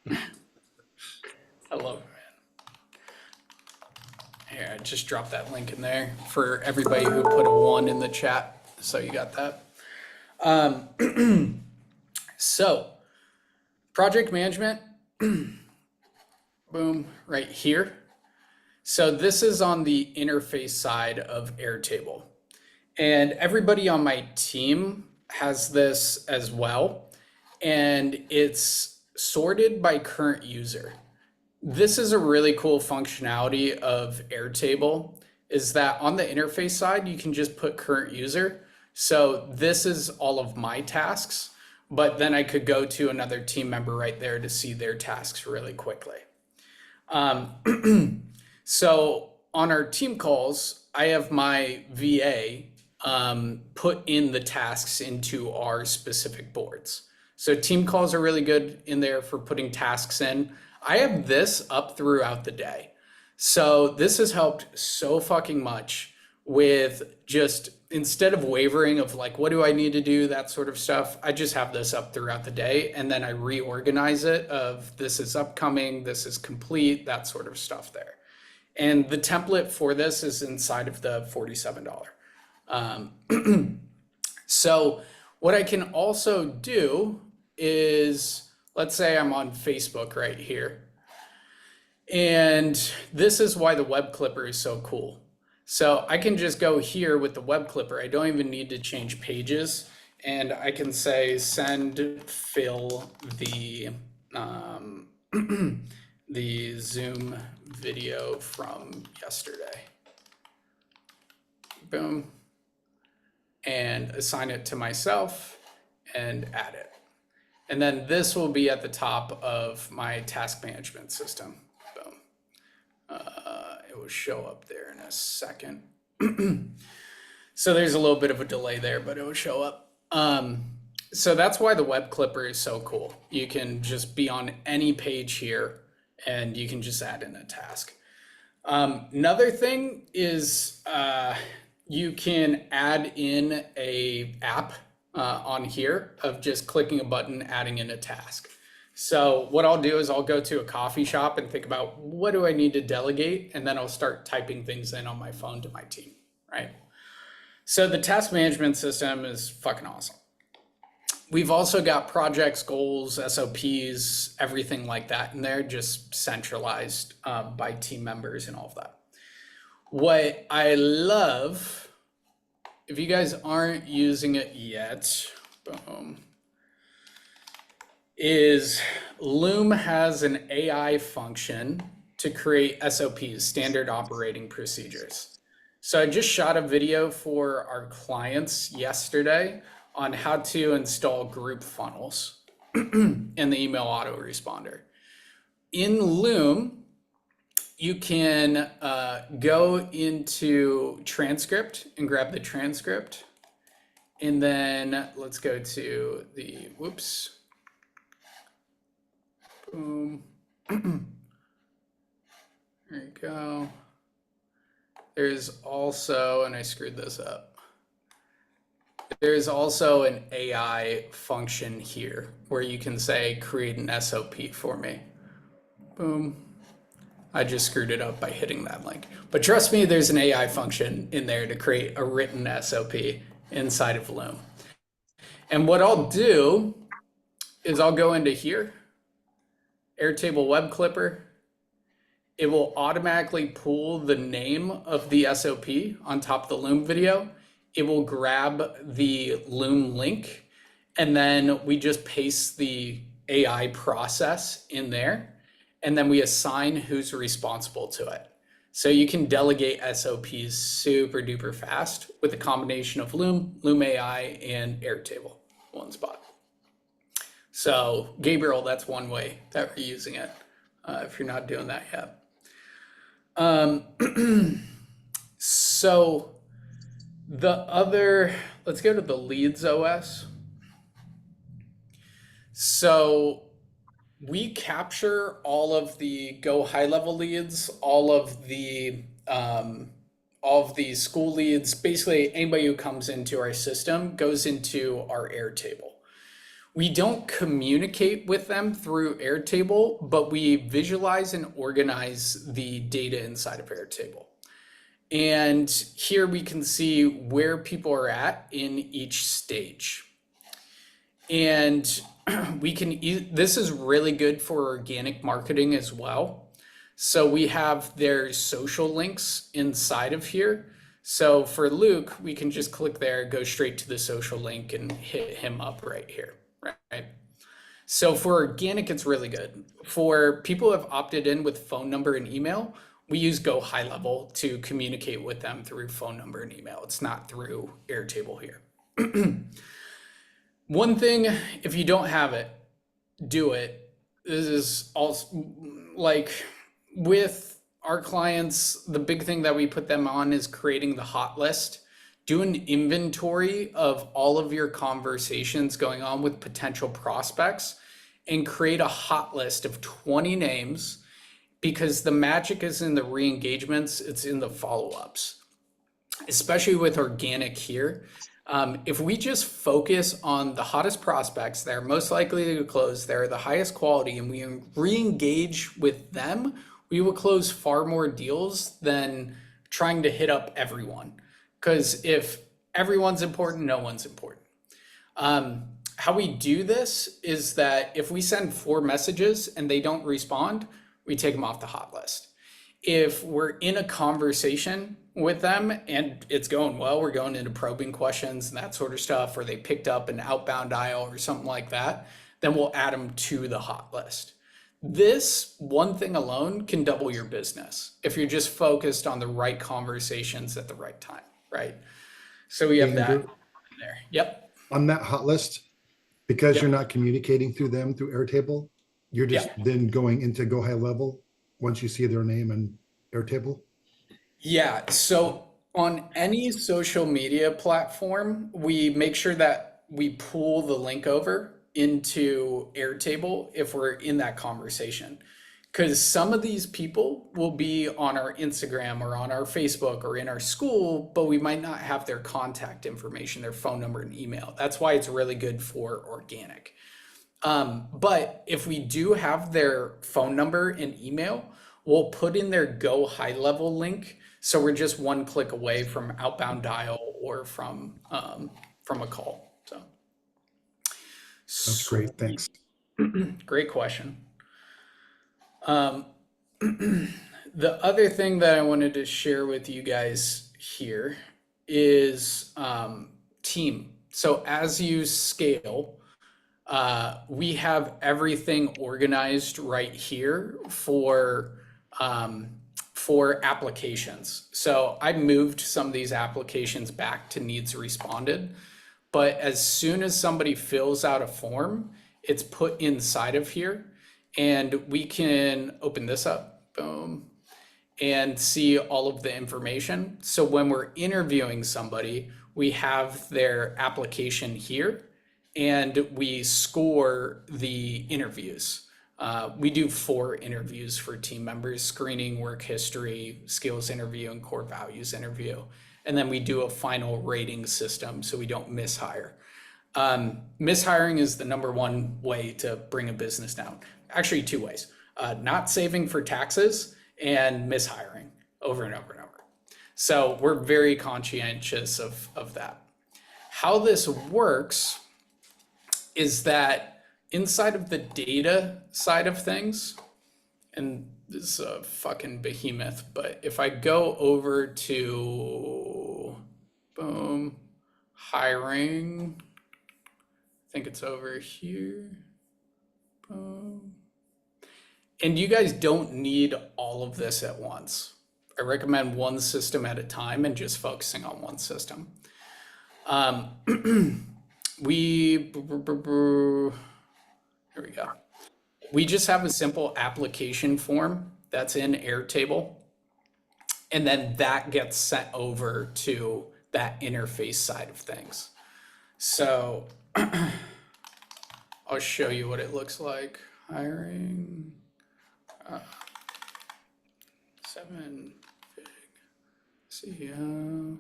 I love it, man. Here, I just dropped that link in there for everybody who put a 1 in the chat. So you got that. So project management, boom, right here. So this is on the interface side of Airtable. And everybody on my team has this as well. And it's sorted by current user. This is a really cool functionality of Airtable, is that on the interface side, you can just put current user. So this is all of my tasks, but then I could go to another team member right there to see their tasks really quickly. So on our team calls, I have my VA put in the tasks into our specific boards. So team calls are really good in there for putting tasks in. I have this up throughout the day. So this has helped so fucking much with just, instead of wavering of like, what do I need to do, that sort of stuff, I just have this up throughout the day, and then I reorganize it of this is upcoming, this is complete, that sort of stuff there. And the template for this is inside of the $47. So what I can also do is, let's say I'm on Facebook right here. And this is why the web clipper is so cool. So I can just go here with the web clipper. I don't even need to change pages. And I can say, send Phil the, the Zoom video from yesterday. Boom. And assign it to myself and add it. And then this will be at the top of my task management system. Boom. It will show up there in a second. So there's a little bit of a delay there, but it will show up. So that's why the web clipper is so cool. You can just be on any page here and you can just add in a task. Another thing is you can add in a app on here of just clicking a button, adding in a task. So what I'll do is I'll go to a coffee shop and think about what do I need to delegate? And then I'll start typing things in on my phone to my team, right? So the task management system is fucking awesome. We've also got projects, goals, SOPs, everything like that in there, just centralized by team members and all of that. What I love, if you guys aren't using it yet, boom, is Loom has an AI function to create SOPs, standard operating procedures. So I just shot a video for our clients yesterday on how to install group funnels in the email autoresponder. In Loom, you can go into transcript and grab the transcript. And then let's go to the, whoops. Boom. There you go. There's also, and I screwed this up. There's also an AI function here where you can say, create an SOP for me. Boom. I just screwed it up by hitting that link. But trust me, there's an AI function in there to create a written SOP inside of Loom. And what I'll do is I'll go into here, Airtable Web Clipper. It will automatically pull the name of the SOP on top of the Loom video. It will grab the Loom link, and then we just paste the AI process in there. and then we assign who's responsible to it. So you can delegate SOPs super duper fast with a combination of Loom, Loom AI, and Airtable, one spot. So Gabriel, that's one way that we're using it, if you're not doing that yet. So the other, let's go to the Leads OS. So we capture all of the Go high level leads, all of the Skool leads. Basically, anybody who comes into our system goes into our Airtable. We don't communicate with them through Airtable, but we visualize and organize the data inside of Airtable. And here we can see where people are at in each stage. And we can, this is really good for organic marketing as well. So we have their social links inside of here. So for Luke, we can just click there, go straight to the social link and hit him up right here, right? So for organic, it's really good. For people who have opted in with phone number and email, we use Go high level to communicate with them through phone number and email. It's not through Airtable here. One thing, if you don't have it, do it. This is also like with our clients, the big thing that we put them on is creating the hot list. Do an inventory of all of your conversations going on with potential prospects and create a hot list of 20 names, because the magic is in the re-engagements, it's in the follow-ups, especially with organic here. If we just focus on the hottest prospects that are most likely to close, they're the highest quality, and we re-engage with them, we will close far more deals than trying to hit up everyone. Because if everyone's important, no one's important. How we do this is that if we send 4 messages and they don't respond, we take them off the hot list. If we're in a conversation with them and it's going well, we're going into probing questions and that sort of stuff, or they picked up an outbound dial or something like that, then we'll add them to the hot list. This one thing alone can double your business if you're just focused on the right conversations at the right time, right? So we have that in there. Yep. On that hot list, because you're not communicating through them through Airtable, you're just then going into Go high level once you see their name and Airtable? Yeah, so on any social media platform, we make sure that we pull the link over into Airtable if we're in that conversation. Because some of these people will be on our Instagram or on our Facebook or in our Skool, but we might not have their contact information, their phone number and email. That's why it's really good for organic. But if we do have their phone number and email, we'll put in their Go high level link. So we're just one click away from outbound dial or from a call. So that's great. Thanks. Great question. The other thing that I wanted to share with you guys here is team. So as you scale, we have everything organized right here for applications. So I moved some of these applications back to needs responded, but as soon as somebody fills out a form, it's put inside of here, and we can open this up, boom, and see all of the information. So when we're interviewing somebody, we have their application here, and we score the interviews. We do 4 interviews for team members: screening, work history, skills interview, and core values interview. And then we do a final rating system so we don't mishire. Mishiring is the #1 way to bring a business down. Actually, 2 ways: not saving for taxes and mishiring over and over and over. So we're very conscientious of that. How this works is that inside of the data side of things, and this is a fucking behemoth, but if I go over to, boom, hiring, I think it's over here, boom. And you guys don't need all of this at once. I recommend one system at a time and just focusing on one system. Here we go. We just have a simple application form that's in Airtable, and then that gets sent over to that interface side of things. So I'll show you what it looks like. Hiring 7 big CEO.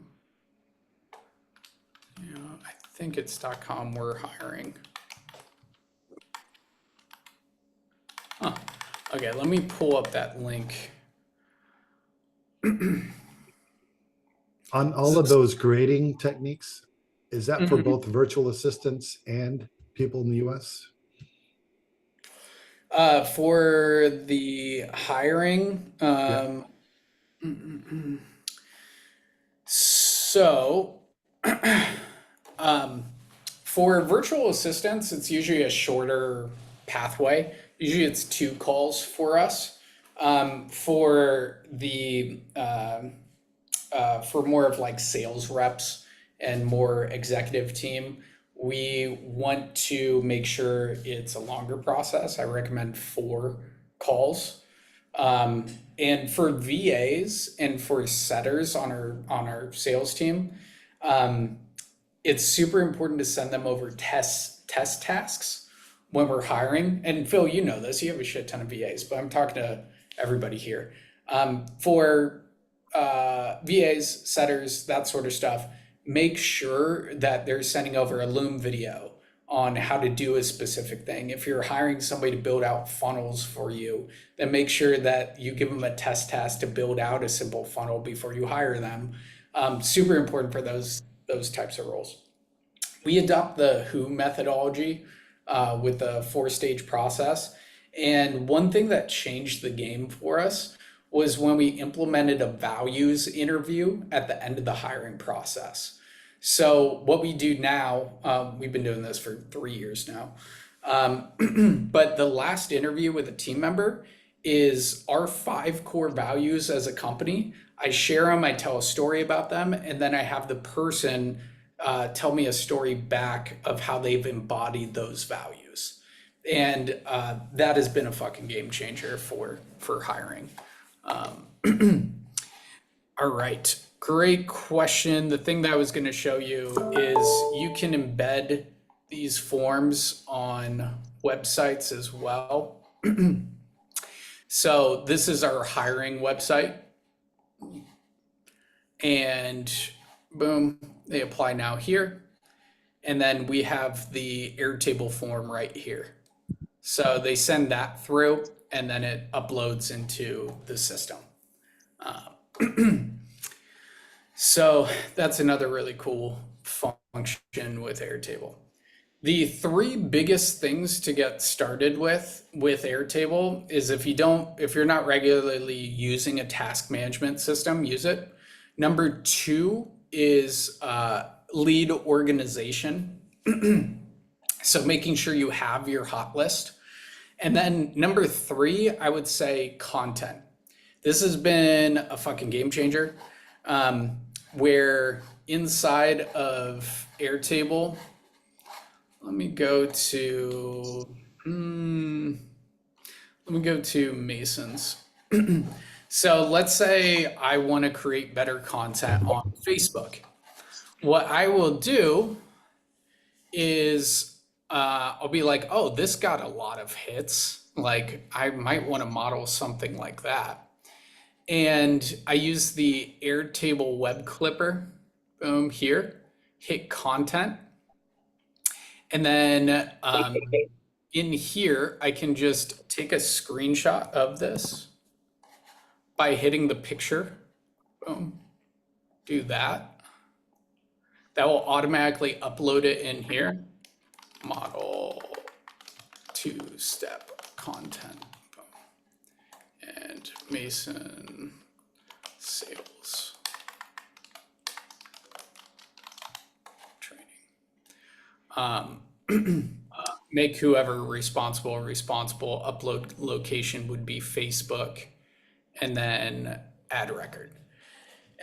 I think it's .com we're hiring. Huh. Okay, let me pull up that link. On all of those grading techniques, is that for both virtual assistants and people in the US? For the hiring, so for virtual assistants, it's usually a shorter pathway. Usually it's 2 calls for us. For the for more of like sales reps and more executive team, we want to make sure it's a longer process. I recommend 4 calls. And for VAs and for setters on our sales team, it's super important to send them over test tasks when we're hiring. And Phil, you know this, you have a shit ton of VAs, but I'm talking to everybody here. For VAs, setters, that sort of stuff, make sure that they're sending over a Loom video on how to do a specific thing. If you're hiring somebody to build out funnels for you, then make sure that you give them a test task to build out a simple funnel before you hire them. Super important for those types of roles. We adopt the WHO methodology with the 4-stage process. And one thing that changed the game for us was when we implemented a values interview at the end of the hiring process. So what we do now, we've been doing this for 3 years now, but the last interview with a team member is our 5 core values as a company. I share them, I tell a story about them, and then I have the person tell me a story back of how they've embodied those values. And that has been a fucking game changer for hiring. All right. Great question. The thing that I was going to show you is you can embed these forms on websites as well. So this is our hiring website. And boom, they apply now here. And then we have the Airtable form right here. So they send that through and then it uploads into the system. So that's another really cool function with Airtable. The 3 biggest things to get started with Airtable is if you're not regularly using a task management system, use it. Number 2 is lead organization. So making sure you have your hot list. And then number 3, I would say content. This has been a fucking game changer. Where inside of Airtable, let me go to Mason's. So let's say I want to create better content on Facebook. What I will do is I'll be like, oh, this got a lot of hits. Like I might want to model something like that. And I use the Airtable web clipper, boom, here, hit content. And then in here, I can just take a screenshot of this by hitting the picture, boom, do that. That will automatically upload it in here. Model 2-step content. And Mason sales training. make whoever responsible, upload location would be Facebook, and then add record.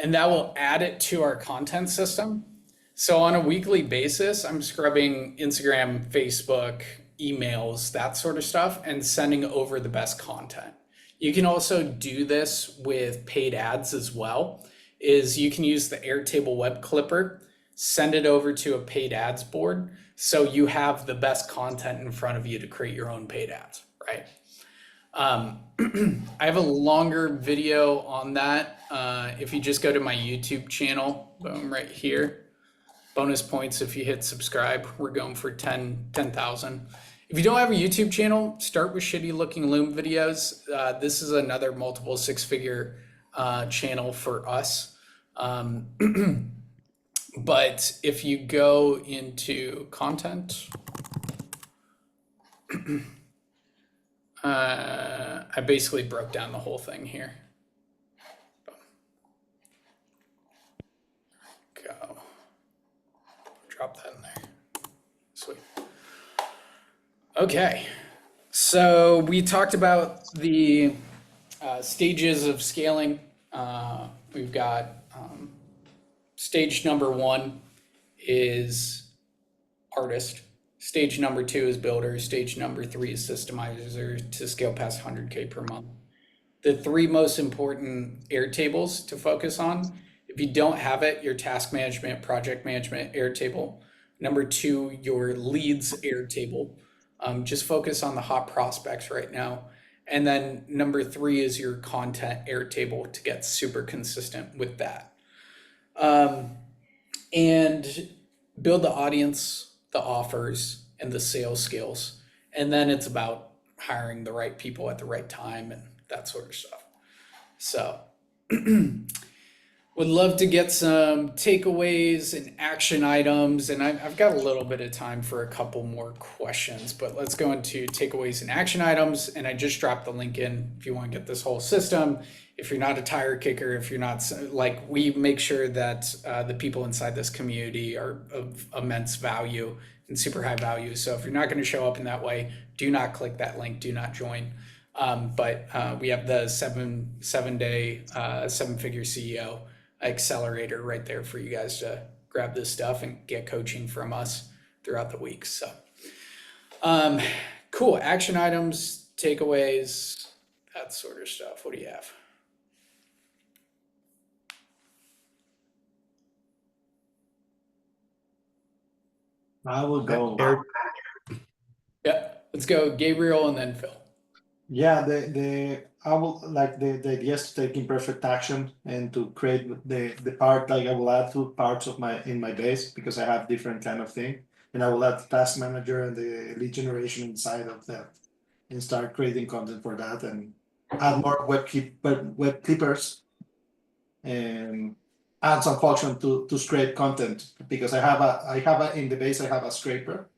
And that will add it to our content system. So on a weekly basis, I'm scrubbing Instagram, Facebook, emails, that sort of stuff, and sending over the best content. You can also do this with paid ads as well, is you can use the Airtable web clipper, send it over to a paid ads board, so you have the best content in front of you to create your own paid ads, right? I have a longer video on that. If you just go to my YouTube channel, boom, right here, bonus points if you hit subscribe. We're going for 10,000. If you don't have a YouTube channel, start with shitty looking Loom videos. This is another multiple six-figure channel for us. But if you go into content, I basically broke down the whole thing here. Go. Drop that in there. Sweet. Okay. So we talked about the stages of scaling. We've got stage number 1 is artist. Stage number 2 is builder. Stage number 3 is systemizer to scale past 100K per month. The 3 most important Airtables to focus on. If you don't have it, your task management, project management, Airtable. Number 2, your leads Airtable. Just focus on the hot prospects right now. And then number 3 is your content Airtable to get super consistent with that. And build the audience, the offers, and the sales skills. And then it's about hiring the right people at the right time and that sort of stuff. So would love to get some takeaways and action items. And I've got a little bit of time for a couple more questions, but let's go into takeaways and action items. And I just dropped the link in if you want to get this whole system. If you're not a tire kicker, if you're not, like, we make sure that the people inside this community are of immense value and super high value. So if you're not going to show up in that way, do not click that link, do not join. But we have the seven-day, 7-figure CEO accelerator right there for you guys to grab this stuff and get coaching from us throughout the week. So cool. Action items, takeaways, that sort of stuff. What do you have? I will go. Yeah, let's go Gabriel and then Phil. Yeah, I will like the idea is to take imperfect action and to create the part, like I will add 2 parts of my base because I have different kind of thing, and I will add task manager and the lead generation inside of that, and start creating content for that, and add more web clippers, and add some function to scrape content because I have a in the base I have a scraper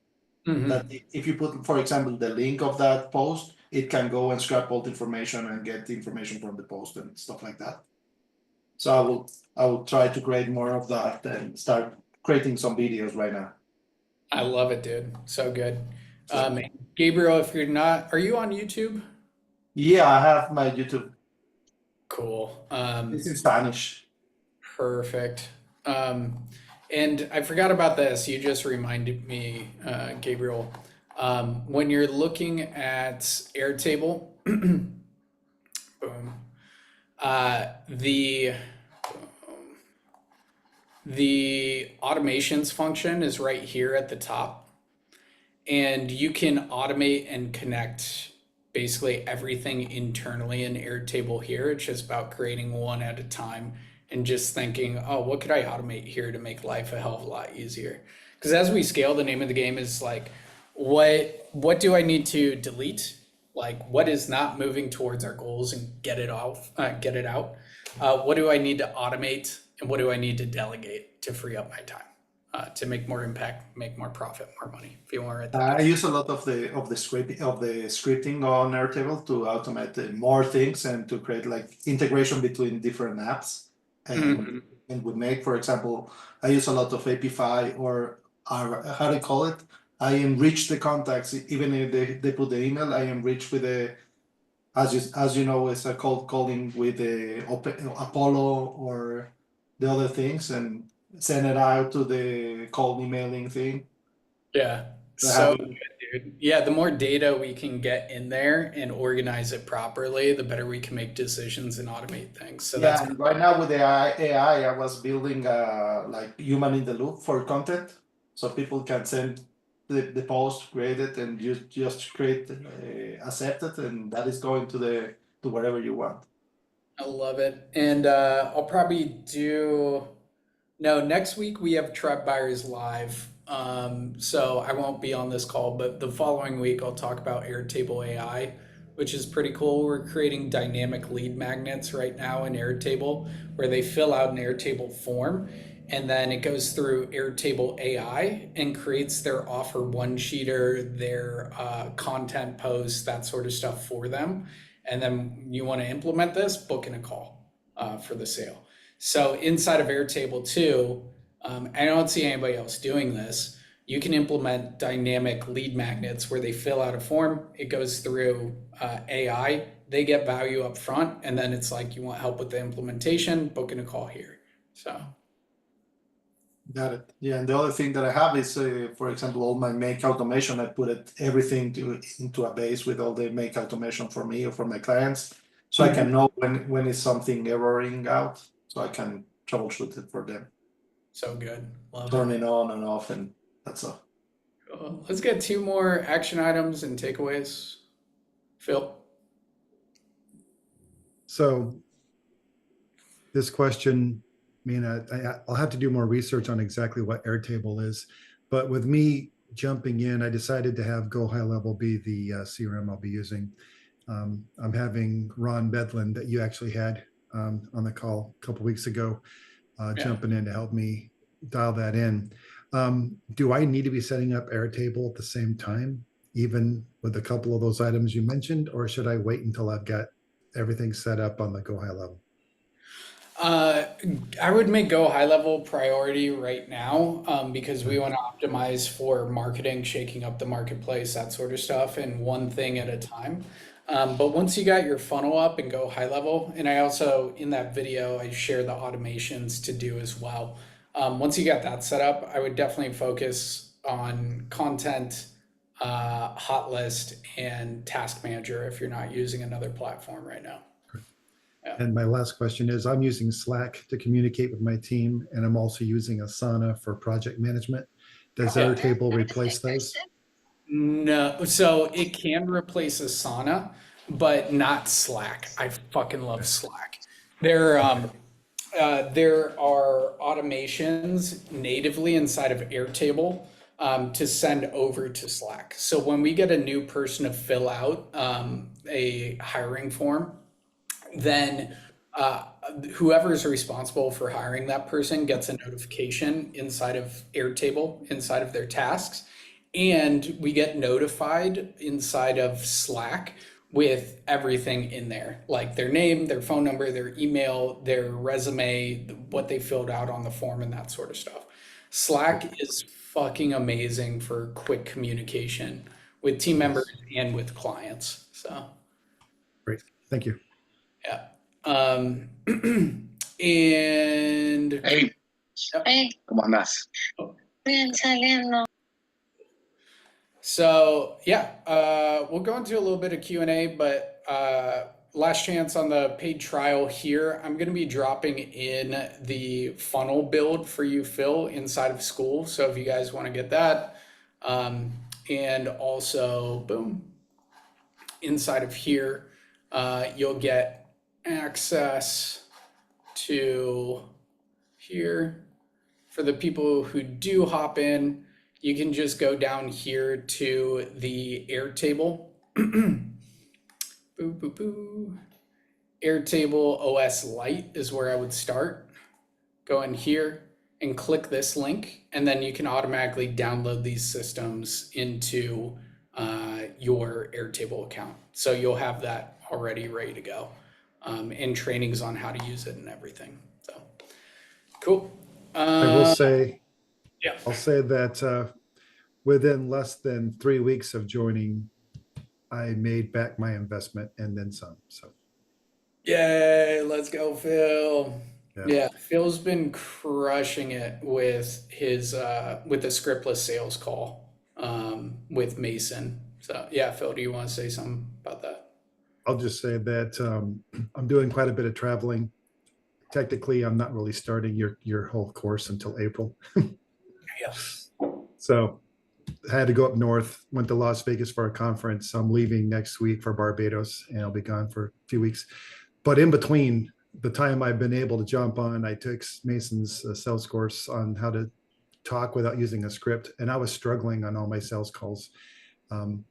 that if you put, for example, the link of that post, it can go and scrap all the information and get the information from the post and stuff like that. So I will try to create more of that and start creating some videos right now. I love it, dude. So good. Gabriel, if you're not, are you on YouTube? Yeah, I have my YouTube. Cool. It's in Spanish. Perfect. And I forgot about this. You just reminded me, Gabriel. When you're looking at Airtable, boom, the automations function is right here at the top, and you can automate and connect basically everything internally in Airtable here. It's just about creating one at a time and just thinking, oh, what could I automate here to make life a hell of a lot easier? Because as we scale, the name of the game is like, what do I need to delete? Like, what is not moving towards our goals and get it out? What do I need to automate, and what do I need to delegate to free up my time to make more impact, make more profit, more money? If you want to write that. I use a lot of the scripting on Airtable to automate more things and to create like integration between different apps. And we make, for example, I use a lot of API or how do you call it? I enrich the contacts, even if they put the email, I enrich with the, as you know, it's a cold calling with the Apollo or the other things, and send it out to the cold emailing thing. Yeah. So So good, dude. Yeah, the more data we can get in there and organize it properly, the better we can make decisions and automate things. So yeah, that's and right now with the AI, I was building like human in the loop for content, so people can send the post, create it, and just create, accept it, and that is going to wherever you want. I love it. And I'll probably do no, next week we have Tribe Buyers live. So I won't be on this call, but the following week I'll talk about Airtable AI, which is pretty cool. We're creating dynamic lead magnets right now in Airtable where they fill out an Airtable form and then it goes through Airtable AI and creates their offer one sheeter, their content posts, that sort of stuff for them. And then you want to implement this, book in a call for the sale. So inside of Airtable too, I don't see anybody else doing this. You can implement dynamic lead magnets where they fill out a form, it goes through AI, they get value up front, and then it's like, you want help with the implementation, book in a call here. So. Got it. Yeah, and the other thing that I have is, for example, all my make automation. I put everything into a base with all the make automation for me or for my clients, so I can know when is something erroring out, so I can troubleshoot it for them. So good. Love Turn it. it on and off, and that's all. Cool. Let's get 2 more action items and takeaways. Phil. So this question, I mean, I'll have to do more research on exactly what Airtable is, but with me jumping in, I decided to have Go High Level be the CRM I'll be using. I'm having Ron Bedlin, that you actually had on the call a couple weeks ago, jumping in to help me dial that in. Do I need to be setting up Airtable at the same time, even with a couple of those items you mentioned, or should I wait until I've got everything set up on the Go High Level? I would make Go High Level priority right now, because we want to optimize for marketing, shaking up the marketplace, that sort of stuff, and one thing at a time. But once you got your funnel up and Go High Level, and I also, in that video, I share the automations to do as well. Once you got that set up, I would definitely focus on content, hot list, and task manager if you're not using another platform right now. And my last question is, I'm using Slack to communicate with my team, and I'm also using Asana for project management. Does Airtable replace those? No, so it can replace Asana, but not Slack. I fucking love Slack. There are automations natively inside of Airtable to send over to Slack. So when we get a new person to fill out a hiring form, then whoever is responsible for hiring that person gets a notification inside of Airtable, inside of their tasks. And we get notified inside of Slack with everything in there, like their name, their phone number, their email, their resume, what they filled out on the form, and that sort of stuff. Slack is fucking amazing for quick communication with team members and with clients. So Great, thank you. yeah. And Hey, yep. ¿cómo andás? Bien, saliendo. So yeah, we'll go into a little bit of Q&A, but last chance on the paid trial here. I'm going to be dropping in the funnel build for you, Phil, inside of Skool. So if you guys want to get that, and also boom, inside of here, you'll get access to here. For the people who do hop in, you can just go down here to the Airtable. Boo, boo, boo. Airtable OS Lite is where I would start. Go in here and click this link, and then you can automatically download these systems into your Airtable account. So you'll have that already ready to go, and trainings on how to use it and everything. So cool. I will say, Yeah. I'll say that within less than 3 weeks of joining, I made back my investment and then some. So Yay, let's go, Phil. yeah. Yeah, Phil's been crushing it with his with the scriptless sales call with Mason. So yeah, Phil, do you want to say something about that? I'll just say that I'm doing quite a bit of traveling. Technically, I'm not really starting your whole course until April. Yeah. So I had to go up north, went to Las Vegas for a conference. I'm leaving next week for Barbados, and I'll be gone for a few weeks. But in between the time I've been able to jump on, I took Mason's sales course on how to talk without using a script. And I was struggling on all my sales calls.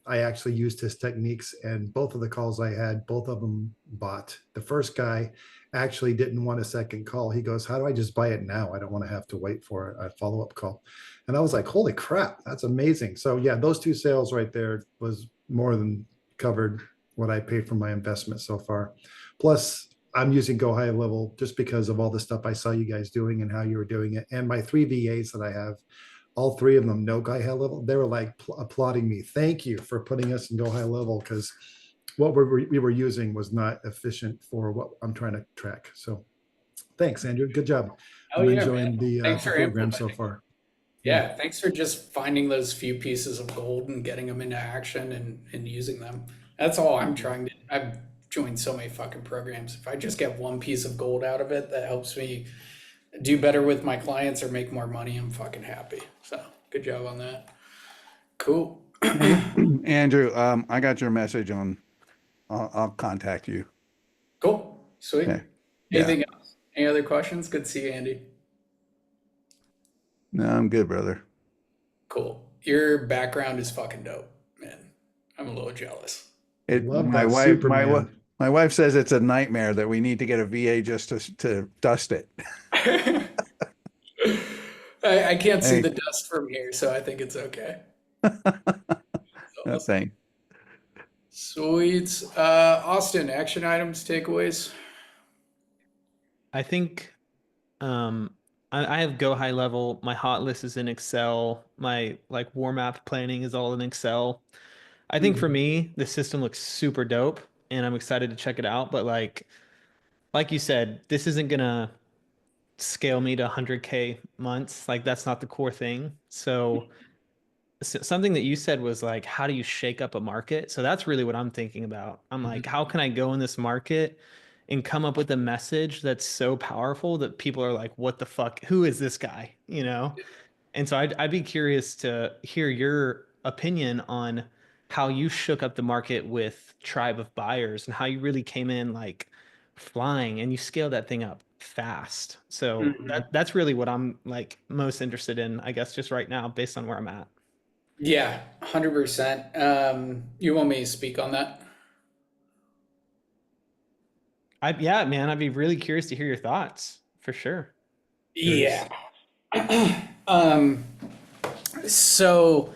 I actually used his techniques, and both of the calls I had, both of them bought. The first guy actually didn't want a second call. He goes, how do I just buy it now? I don't want to have to wait for a follow-up call. And I was like, holy crap, that's amazing. So yeah, those 2 sales right there was more than covered what I paid for my investment so far. Plus, I'm using Go High Level just because of all the stuff I saw you guys doing and how you were doing it. And my 3 VAs that I have, all 3 of them know Go High Level. They were like applauding me. Thank you for putting us in Go High Level, because what we were using was not efficient for what I'm trying to track. So thanks, Andrew. Good job. I'm enjoying the program so far. Yeah, thanks for just finding those few pieces of gold and getting them into action and using them. That's all I'm trying to. I've joined so many fucking programs. If I just get one piece of gold out of it that helps me do better with my clients or make more money, I'm fucking happy. So good job on that. Cool. Andrew, I got your message on. I'll contact you. Cool. Sweet. Okay. Anything else? Any other questions? Good to see you, Andy. No, I'm good, brother. Cool. Your background is fucking dope, man. I'm a little jealous. My wife says it's a nightmare that we need to get a VA just to dust it. I can't see the dust from here, so I think it's okay. No, thanks. Sweet. Austin, action items, takeaways? I think I have Go High Level. My hot list is in Excel. My like warm app planning is all in Excel. I think for me, the system looks super dope and I'm excited to check it out. But like you said, this isn't gonna scale me to 100K months. Like that's not the core thing. So something that you said was like, how do you shake up a market? So that's really what I'm thinking about. I'm like, how can I go in this market and come up with a message that's so powerful that people are like, what the fuck? Who is this guy? You know? And so I'd be curious to hear your opinion on how you shook up the market with Tribe of Buyers and how you really came in like flying and you scaled that thing up fast. So that's really what I'm like most interested in, I guess, just right now based on where I'm at. Yeah, 100%. You want me to speak on that? Yeah, man, I'd be really curious to hear your thoughts for sure. Yeah. So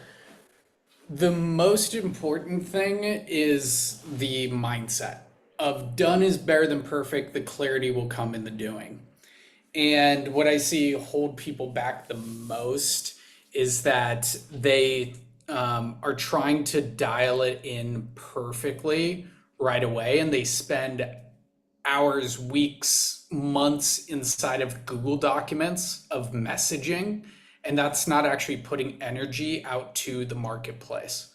the most important thing is the mindset of done is better than perfect. The clarity will come in the doing. And what I see hold people back the most is that they are trying to dial it in perfectly right away, and they spend hours, weeks, months inside of Google Documents of messaging, and that's not actually putting energy out to the marketplace.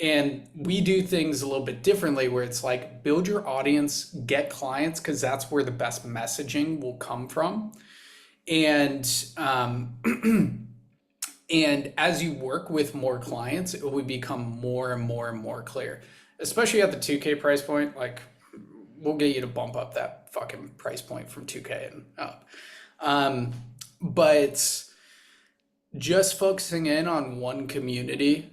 And we do things a little bit differently where it's like build your audience, get clients, because that's where the best messaging will come from. And and as you work with more clients, it will become more and more and more clear, especially at the 2K price point. Like we'll get you to bump up that fucking price point from 2K and up. But just focusing in on one community,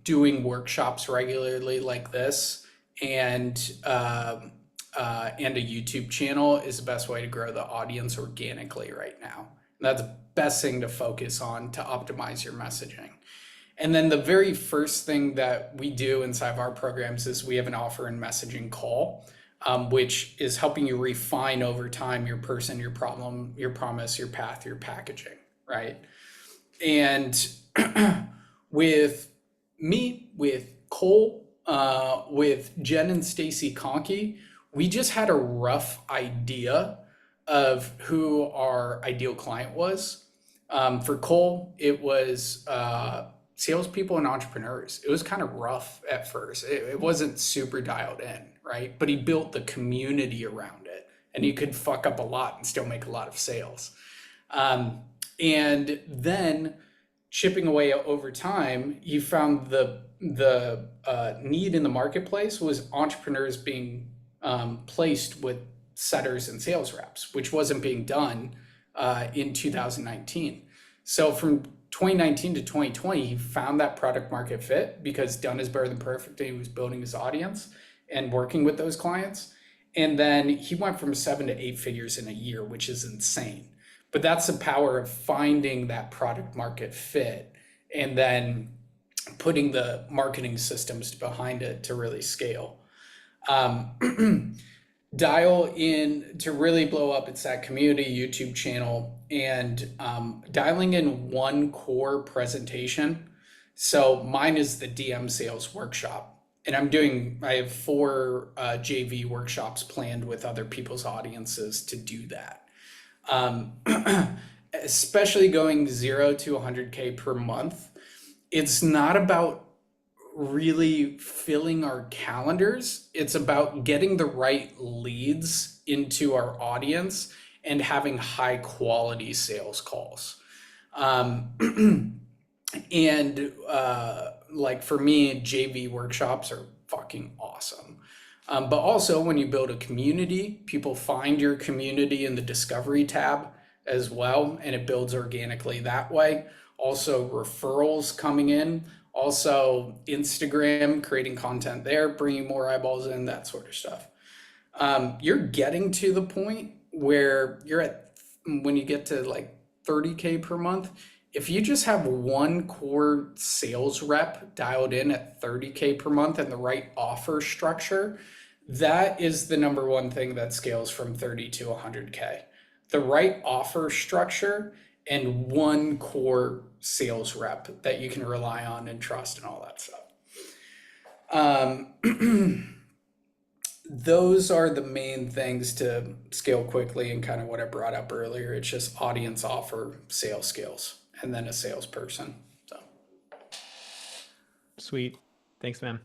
doing workshops regularly like this, and a YouTube channel is the best way to grow the audience organically right now. And that's the best thing to focus on to optimize your messaging. And then the very first thing that we do inside of our programs is we have an offer and messaging call, which is helping you refine over time your person, your problem, your promise, your path, your packaging, right? And with me, with Cole, with Jen and Stacy Conkey, we just had a rough idea of who our ideal client was. For Cole, it was salespeople and entrepreneurs. It was kind of rough at first. It wasn't super dialed in, right? But he built the community around it, and you could fuck up a lot and still make a lot of sales. And then chipping away over time, you found the need in the marketplace was entrepreneurs being placed with setters and sales reps, which wasn't being done in 2019. So from 2019 to 2020, he found that product market fit because done is better than perfect. And he was building his audience and working with those clients. And then he went from 7 to 8 figures in a year, which is insane. But that's the power of finding that product market fit and then putting the marketing systems behind it to really scale. Dial in to really blow up. It's that community YouTube channel and dialing in one core presentation. So mine is the DM sales workshop, and I have 4 JV workshops planned with other people's audiences to do that. Especially going 0 to 100K per month. It's not about really filling our calendars. It's about getting the right leads into our audience and having high quality sales calls. Like for me, JV workshops are fucking awesome. But also when you build a community, people find your community in the discovery tab as well, and it builds organically that way. Also referrals coming in, also Instagram, creating content there, bringing more eyeballs in, that sort of stuff. You're getting to the point where when you get to like 30K per month, if you just have one core sales rep dialed in at 30K per month and the right offer structure, that is the number one thing that scales from 30 to 100K. The right offer structure and one core sales rep that you can rely on and trust and all that stuff. Those are the main things to scale quickly, and kind of what I brought up earlier. It's just audience, offer, sales skills, and then a salesperson. So Sweet. Thanks, man.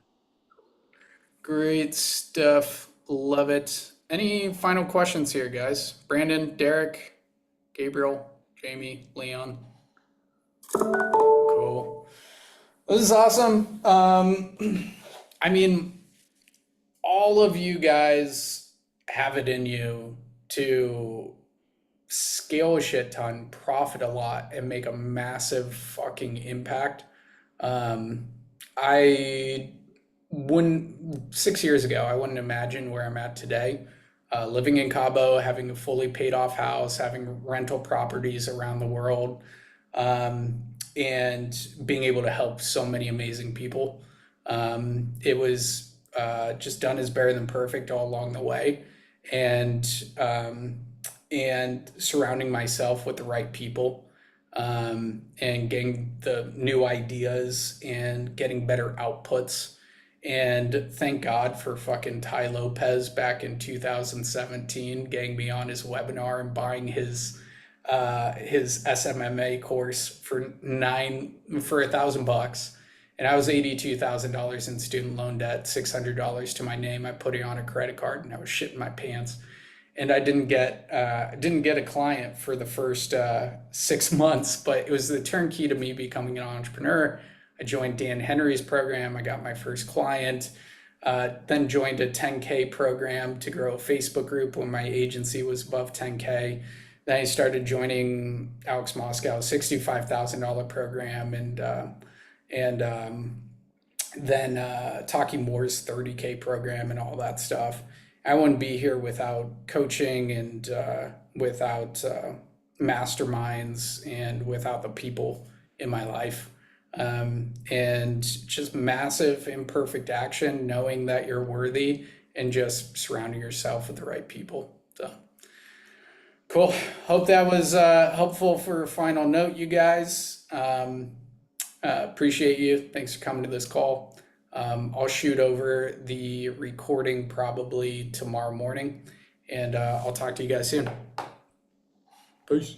great stuff. Love it. Any final questions here, guys? Brandon, Derek, Gabriel, Jamie, Leon. Cool. This is awesome. I mean, all of you guys have it in you to scale a shit ton, profit a lot, and make a massive fucking impact. 6 years ago, I wouldn't imagine where I'm at today. Living in Cabo, having a fully paid off house, having rental properties around the world, and being able to help so many amazing people. It was just done is better than perfect all along the way. And surrounding myself with the right people, and getting the new ideas and getting better outputs. And thank God for fucking Ty Lopez back in 2017, getting me on his webinar and buying his SMMA course for $1,000. And I was $82,000 in student loan debt, $600 to my name. I put it on a credit card and I was shitting my pants. And I didn't get a client for the first 6 months, but it was the turnkey to me becoming an entrepreneur. I joined Dan Henry's program. I got my first client, then joined a 10K program to grow a Facebook group when my agency was above 10K. Then I started joining Alex Moscow's $65,000 program, and then Talking Moore's 30K program and all that stuff. I wouldn't be here without coaching and without masterminds and without the people in my life. And just massive imperfect action, knowing that you're worthy and just surrounding yourself with the right people. So cool. Hope that was helpful for a final note, you guys. Appreciate you. Thanks for coming to this call. I'll shoot over the recording probably tomorrow morning, and I'll talk to you guys soon. Peace.